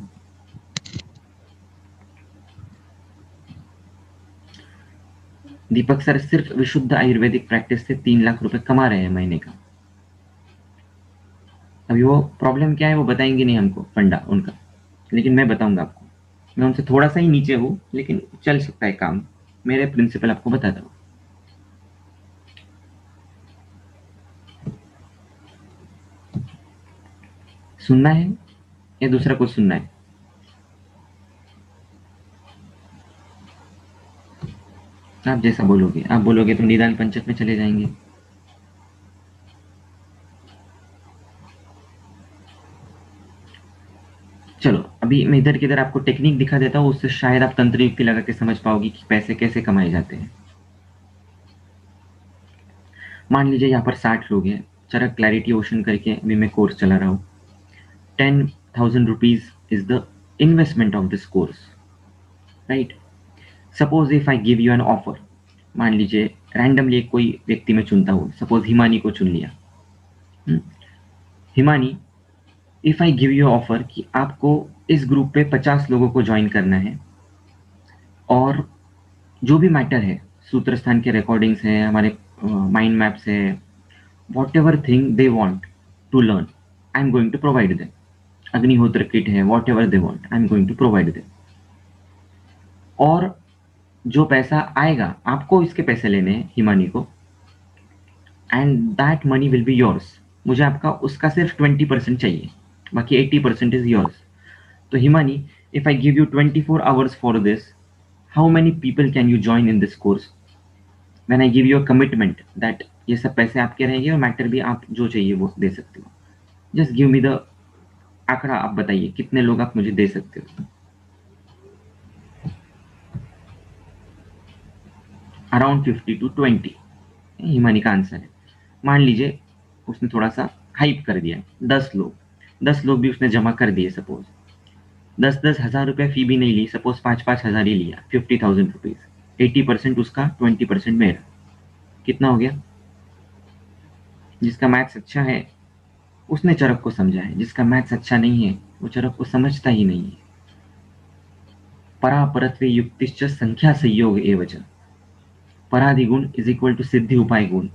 दीपक सर सिर्फ विशुद्ध आयुर्वेदिक प्रैक्टिस से 3 लाख रुपए कमा रहे हैं महीने का। अभी वो प्रॉब्लम क्या है वो बताएंगे नहीं हमको, फंडा उनका, लेकिन मैं बताऊंगा आपको। मैं उनसे थोड़ा सा ही नीचे हूँ लेकिन चल सकता है काम। मेरे प्रिंसिपल आपको बताता हूँ। सुनना है या दूसरा कुछ सुनना है? आप जैसा बोलोगे, आप बोलोगे तो निदान पंचक में चले जाएंगे। चलो अभी मैं इधर किधर आपको टेक्निक दिखा देता हूँ, उससे शायद आप तंत्र युक्ति लगा के समझ पाओगे कि पैसे कैसे कमाए जाते हैं। मान लीजिए यहाँ पर 60 लोग हैं। चरक क्लैरिटी ओशन करके अभी मैं कोर्स चला रहा हूँ। 10,000 rupees is the investment of this course, right? Suppose if I give you an offer, मान लीजिए रैंडमली कोई व्यक्ति मैं चुनता हूँ, सपोज हिमानी को चुन लिया। Himani, if I give you offer कि आपको इस ग्रुप पे 50 लोगों को ज्वाइन करना है और जो भी मैटर है, सूत्र स्थान के रिकॉर्डिंग्स हैं, हमारे माइंड मैप्स है, whatever thing they want to learn, I am going to provide them. Agnihotra kit है, whatever they want, I am going to provide them. और जो पैसा आएगा, आपको इसके पैसे लेने हैं हिमानी को, and that money will be yours. मुझे आपका उसका सिर्फ 20% चाहिए, बाकी 80% इज योर्स। तो Himani, if I give you 24 hours for this, how many people can you join in this course? When I give you a commitment that ये सब पैसे आपके रहेंगे और मैटर भी आप जो चाहिए वो दे सकते हो। जस्ट गिव मी द आंकड़ा, आप बताइए कितने लोग आप मुझे दे सकते हो? अराउंड 50 to 20 हिमानी का आंसर है। मान लीजिए उसने थोड़ा सा हाइप कर दिया, 10 लोग भी उसने जमा कर दिए। सपोज 10,000 रुपये फी भी नहीं ली, सपोज 5,000 ही लिया, 50,000 रुपीज। 80% उसका, 20% मेरा, कितना हो गया? जिसका मैथ्स अच्छा है उसने चरक को समझा है, जिसका मैथ्स अच्छा नहीं है वो चरक को समझता ही नहीं है। परापरत्वे युक्तिश्च संख्या संयोग एवच। पराधिगुण इज इक्वल टू सिद्धि उपाय गुण।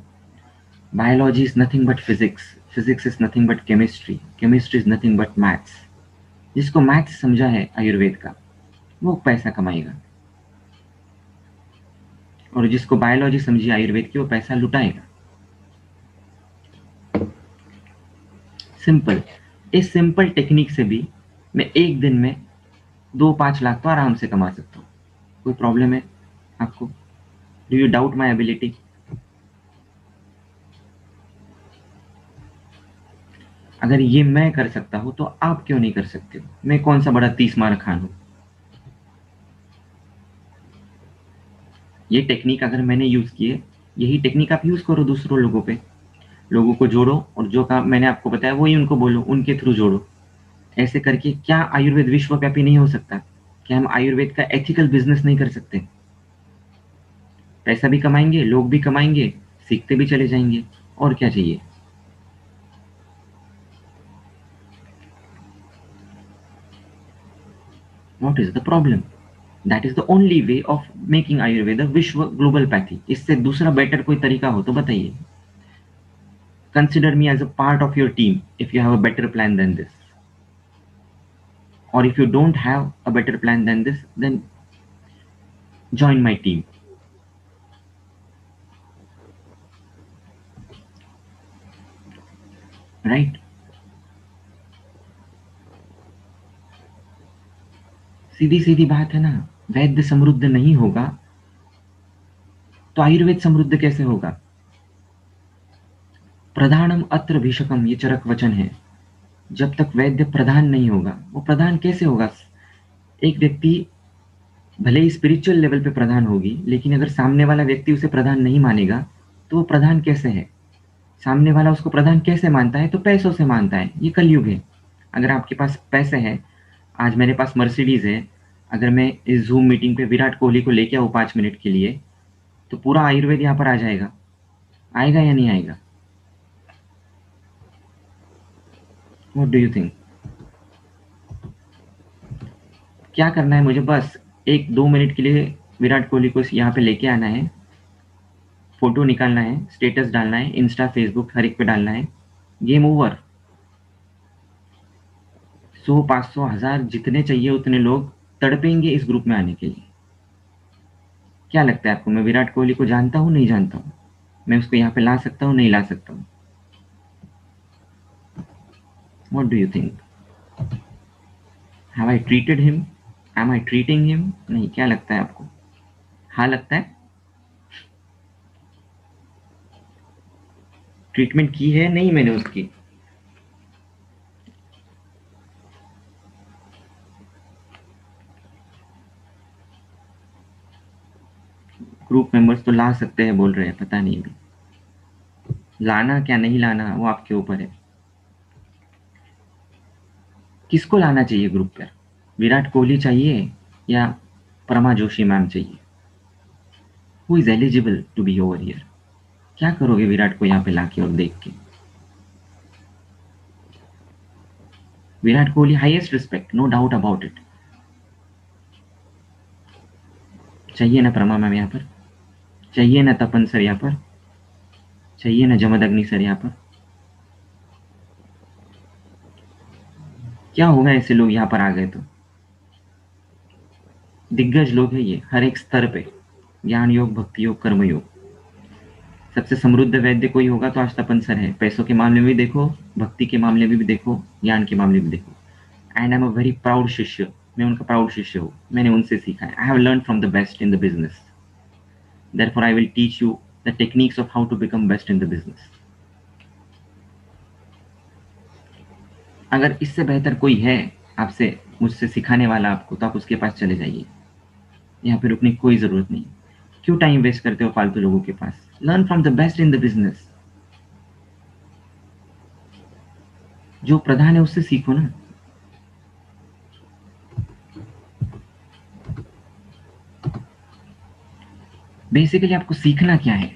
Biology is nothing but physics, physics is nothing but chemistry, chemistry is nothing but maths. जिसको मैथ्स समझा है आयुर्वेद का वो पैसा कमाएगा, और जिसको बायोलॉजी समझी आयुर्वेद की वो पैसा लुटाएगा। सिंपल। इस सिंपल टेक्निक से भी मैं एक दिन में 2-5 लाख तो आराम से कमा सकता हूँ। कोई प्रॉब्लम है आपको? Do you doubt my ability? अगर ये मैं कर सकता हूं तो आप क्यों नहीं कर सकते हो? मैं कौन सा बड़ा 30 मार खान हूं? ये टेक्निक अगर मैंने यूज किए, यही टेक्निक आप यूज करो दूसरों लोगों पे। लोगों को जोड़ो और जो काम मैंने आपको बताया वही उनको बोलो, उनके थ्रू जोड़ो। ऐसे करके क्या आयुर्वेद विश्वव्यापी नहीं हो सकता? क्या हम आयुर्वेद का एथिकल बिजनेस नहीं कर सकते? पैसा भी कमाएंगे, लोग भी कमाएंगे, सीखते भी चले जाएंगे, और क्या चाहिए? What is the problem? That is the only way of making Ayurveda विश्व ग्लोबल पैथी। इससे दूसरा बेटर कोई तरीका हो तो बताइए। Consider me as a part of your team if you have a better plan then this, or if you don't have a better plan than this, then join my team. Right? सीधी सीधी बात है ना। वैद्य समृद्ध नहीं होगा तो आयुर्वेद समृद्ध कैसे होगा? प्रधानम अत्र भीषकम, ये चरक वचन है। जब तक वैद्य प्रधान नहीं होगा, वो प्रधान कैसे होगा? एक व्यक्ति भले ही स्पिरिचुअल लेवल पे प्रधान होगी, लेकिन अगर सामने वाला व्यक्ति उसे प्रधान नहीं मानेगा तो वो प्रधान कैसे है? सामने वाला उसको प्रधान कैसे मानता है? तो पैसों से मानता है। ये कलयुग है। अगर आपके पास पैसे हैं, आज मेरे पास मर्सिडीज है, अगर मैं इस जूम मीटिंग पे विराट कोहली को लेके आऊँ 5 मिनट के लिए, तो पूरा आयुर्वेद यहाँ पर आ जाएगा। आएगा या नहीं आएगा? What do you think? क्या करना है मुझे? बस 1-2 मिनट के लिए विराट कोहली को यहाँ पे लेके आना है, फोटो निकालना है, स्टेटस डालना है, इंस्टा फेसबुक हर एक पे डालना है, गेम ओवर। 100, 500, 1000 जितने चाहिए उतने लोग तड़पेंगे इस ग्रुप में आने के लिए। क्या लगता है आपको? मैं विराट कोहली को जानता हूँ, नहीं जानता हूँ? मैं उसको यहाँ पे ला सकता हूँ, नहीं ला सकता हूँ? What do you think? Have I treated him? Am I treating him? नहीं, क्या लगता है आपको? हाँ लगता है? ट्रीटमेंट की है नहीं मैंने उसकी? ग्रुप मेंबर्स तो ला सकते हैं बोल रहे हैं, पता नहीं अभी लाना क्या नहीं लाना वो आपके ऊपर है। किसको लाना चाहिए ग्रुप पर? विराट कोहली चाहिए या परमा जोशी मैम चाहिए? Who is eligible to be over here? क्या करोगे विराट को यहाँ पे लाके और देख के? Virat Kohli highest respect, no doubt about it. चाहिए ना परमा मैम यहाँ पर? चाहिए ना तपन सर यहाँ पर? चाहिए ना जमदग्नि सर यहाँ पर? क्या होगा ऐसे लोग यहाँ पर आ गए तो? दिग्गज लोग हैं ये, हर एक स्तर पे। ज्ञान योग, भक्ति योग, कर्म योग, सबसे समृद्ध वैद्य कोई होगा तो आश्तापन सर है। पैसों के मामले में भी देखो, भक्ति के मामले में भी देखो, ज्ञान के मामले में देखो। And I am a very proud शिष्य, मैं उनका प्राउड शिष्य हूँ, मैंने उनसे सीखा है। I have learn from the best in the business, therefore I will teach you the techniques of how to become best in the business. अगर इससे बेहतर कोई है आपसे, मुझसे सिखाने वाला आपको, तो आप उसके पास चले जाइए, यहाँ पे रुकने की कोई ज़रूरत नहीं। क्यों टाइम वेस्ट करते हो फालतू लोगों के पास? Learn from the best in the business. जो प्रधान है उससे सीखो ना। बेसिकली आपको सीखना क्या है,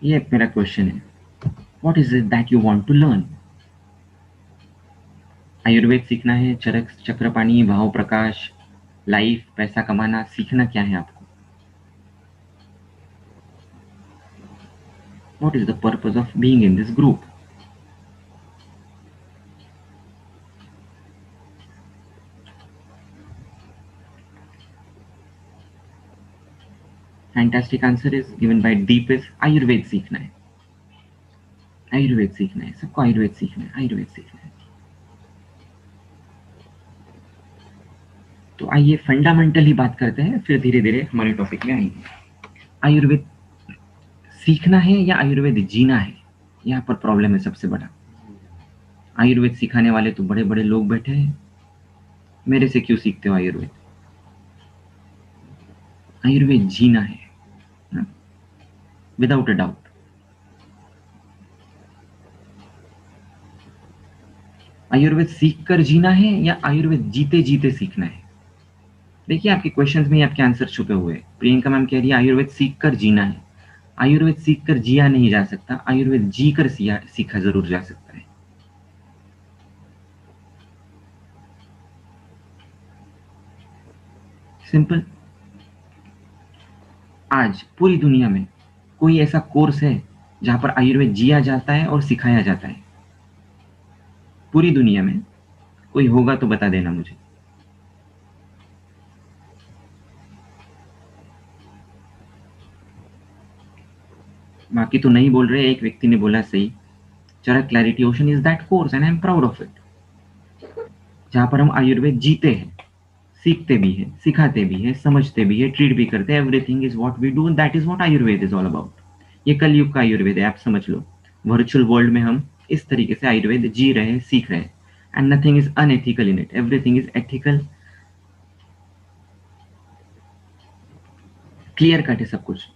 ये मेरा क्वेश्चन है। What is it that you want to learn? Ayurveda सीखना है, चरक चक्रपाणी, भाव प्रकाश, लाइफ, पैसा कमाना, सीखना क्या है आपको? What is the purpose of being in this group? Fantastic answer is given by Deep is Ayurveda सीखना है। आयुर्वेद सीखना है, सबको आयुर्वेद सीखना है, आयुर्वेद सीखना है। तो आइए फंडामेंटली बात करते हैं, फिर धीरे धीरे हमारे टॉपिक में आएंगे। आयुर्वेद सीखना है या आयुर्वेद जीना है, यहाँ पर प्रॉब्लम है सबसे बड़ा। आयुर्वेद सिखाने वाले तो बड़े बड़े लोग बैठे हैं, मेरे से क्यों सीखते हो आयुर्वेद? आयुर्वेद जीना है, विदाउट अ डाउट। आयुर्वेद सीख कर जीना है या आयुर्वेद जीते जीते सीखना है? देखिए आपके क्वेश्चंस में ही आपके आंसर छुपे हुए हैं। प्रियंका मैम कह रही है आयुर्वेद सीख कर जीना है। आयुर्वेद सीख कर जिया नहीं जा सकता, आयुर्वेद जी कर सीखा जरूर जा सकता है। सिंपल। आज पूरी दुनिया में कोई ऐसा कोर्स है जहां पर आयुर्वेद जिया जाता है और सिखाया जाता है? पूरी दुनिया में कोई होगा तो बता देना मुझे। बाकी तो नहीं बोल रहे। एक व्यक्ति ने बोला सही, Charak clarity ocean is that course and I am proud of it, जहां पर हम आयुर्वेद जीते हैं, सीखते भी हैं, सिखाते भी हैं, समझते भी हैं, ट्रीट भी करते हैं। Everything is what we do, that is what Ayurveda is all about. ये कलयुग का आयुर्वेद है, आप समझ लो। वर्चुअल वर्ल्ड में हम इस तरीके से आयुर्वेद जी रहे हैं, सीख रहे हैं। And nothing is unethical in it, everything is ethical, clear cut है सब कुछ,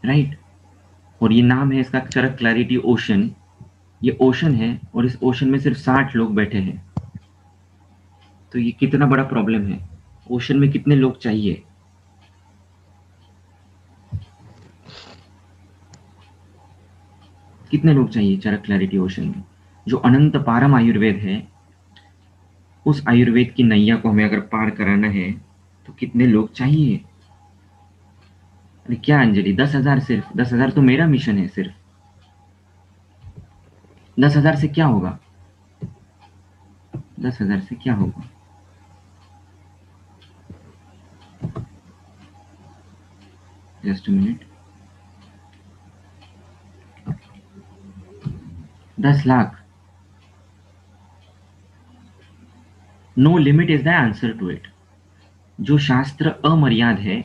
राइट? और ये नाम है इसका, चरक क्लैरिटी ओशन। ये ओशन है और इस ओशन में सिर्फ 60 लोग बैठे हैं, तो ये कितना बड़ा प्रॉब्लम है। ओशन में कितने लोग चाहिए? कितने लोग चाहिए चरक क्लैरिटी ओशन में? जो अनंत पारम आयुर्वेद है, उस आयुर्वेद की नैया को हमें अगर पार कराना है तो कितने लोग चाहिए? अरे क्या अंजलि, 10,000? सिर्फ 10,000 तो मेरा मिशन है सिर्फ। 10,000 से क्या होगा? 10,000 से क्या होगा? Just minute. 10 lakh. No limit is the answer to it. जो शास्त्र अमर्याद है,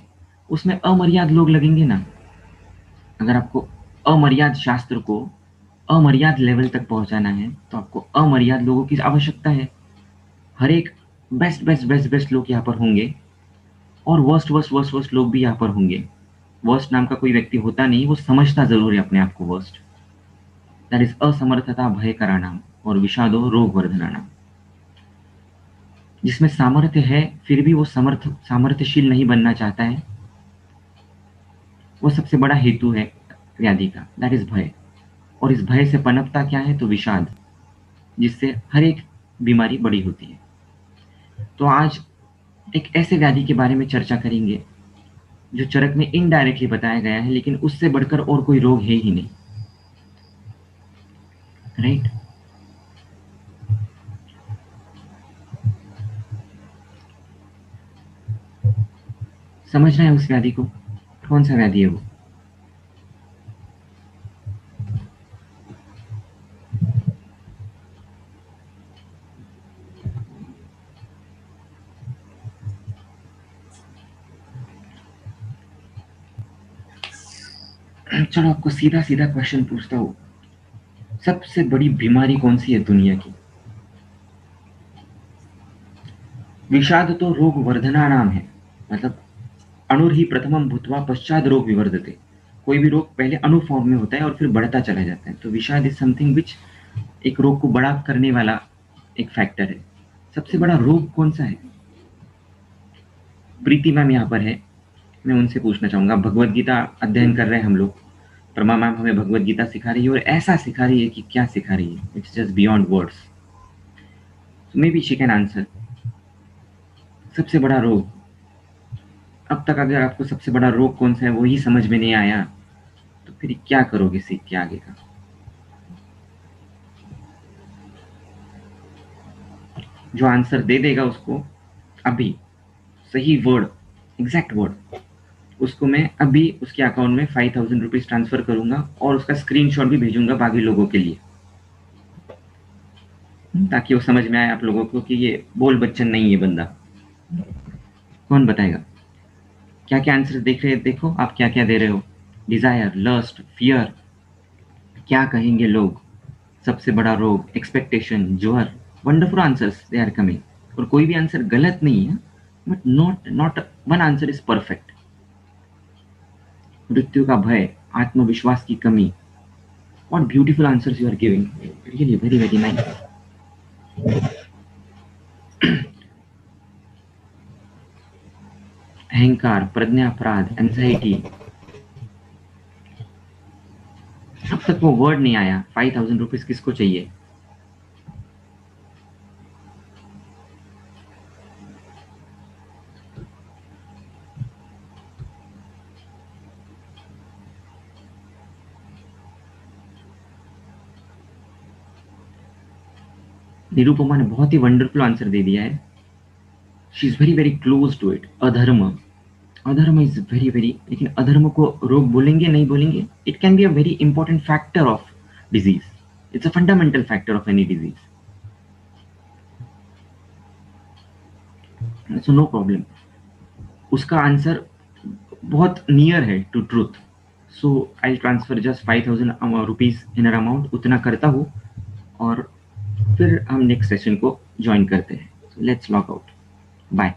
उसमें अमर्याद लोग लगेंगे ना। अगर आपको अमर्याद शास्त्र को अमर्याद लेवल तक पहुंचाना है तो आपको अमर्याद लोगों की आवश्यकता है। हर एक बेस्ट बेस्ट बेस्ट बेस्ट लोग यहाँ पर होंगे, और वर्स्ट वर्स्ट वर्स्ट वर्स्ट लोग भी यहाँ पर होंगे। वर्स्ट नाम का कोई व्यक्ति होता नहीं, वो समझता जरूर है अपने आप को वर्स्ट। दैट इज असमर्थता भय करा नाम और विषादो रोग वर्धना नाम। जिसमें सामर्थ्य है फिर भी वो सामर्थ्यशील नहीं बनना चाहता है, वो सबसे बड़ा हेतु है व्याधि का, दैट इज भय। और इस भय से पनपता क्या है? तो विषाद, जिससे हर एक बीमारी बड़ी होती है। तो आज एक ऐसे व्याधि के बारे में चर्चा करेंगे जो चरक में इनडायरेक्टली बताया गया है, लेकिन उससे बढ़कर और कोई रोग है ही नहीं, राइट? समझना है उस व्याधि को। कौन सा व्याधि है वो? चलो आपको सीधा सीधा क्वेश्चन पूछता हूँ, सबसे बड़ी बीमारी कौन सी है दुनिया की? विषाद तो रोग वर्धना नाम है, मतलब अणुर्हि प्रथमम भूत्वा पश्चात रोग विवर्धते। कोई भी रोग पहले अणु फॉर्म में होता है और फिर बढ़ता चला जाता है। तो विषाद इज समथिंग विच एक रोग को बड़ा करने वाला एक फैक्टर है। सबसे बड़ा रोग कौन सा है? प्रीति मैम यहाँ पर है, मैं उनसे पूछना चाहूंगा। भगवत गीता अध्ययन कर रहे हैं हम लोग, प्रमा मैम हमें भगवत गीता सिखा रही है और ऐसा सिखा रही है कि क्या सिखा रही है, it's just beyond words. May be she can answer. सबसे बड़ा रोग, अब तक अगर आपको सबसे बड़ा रोग कौन सा है वो ही समझ में नहीं आया तो फिर क्या करोगे सीख के आगे का? जो आंसर दे देगा उसको अभी सही वर्ड, एग्जैक्ट वर्ड, उसको मैं अभी उसके अकाउंट में 5,000 रुपीज ट्रांसफर करूंगा और उसका स्क्रीनशॉट भी भेजूंगा बाकी लोगों के लिए, ताकि वो समझ में आए आप लोगों को कि ये बोल बच्चन नहीं है बंदा। कौन बताएगा? क्या क्या आंसर देख रहे हैं, देखो आप क्या क्या दे रहे हो। डिजायर, लस्ट, फियर, क्या कहेंगे लोग, सबसे बड़ा रोग, एक्सपेक्टेशन, जोहर, wonderful answers they are coming. और कोई भी आंसर गलत नहीं है, but not not one answer is perfect. मृत्यु का भय, आत्मविश्वास की कमी, what beautiful answers you are giving, really very very nice. अहंकार, प्रज्ञा, अपराध, एंजाइटी, अब तक वो वर्ड नहीं आया। 5,000 रुपीज किसको चाहिए? निरुपमा ने बहुत ही वंडरफुल आंसर दे दिया है। She is very very close to it. अधर्म, अधर्म इज वेरी वेरी, लेकिन अधर्म को रोग बोलेंगे नहीं बोलेंगे? It can be a very important factor of disease, it's a fundamental factor of any disease, so no problem. उसका आंसर बहुत नियर है to truth, so I transfer just 5,000 rupees in amount, उतना करता हूँ और फिर हम नेक्स्ट सेशन को ज्वाइन करते हैं। Let's log out, bye.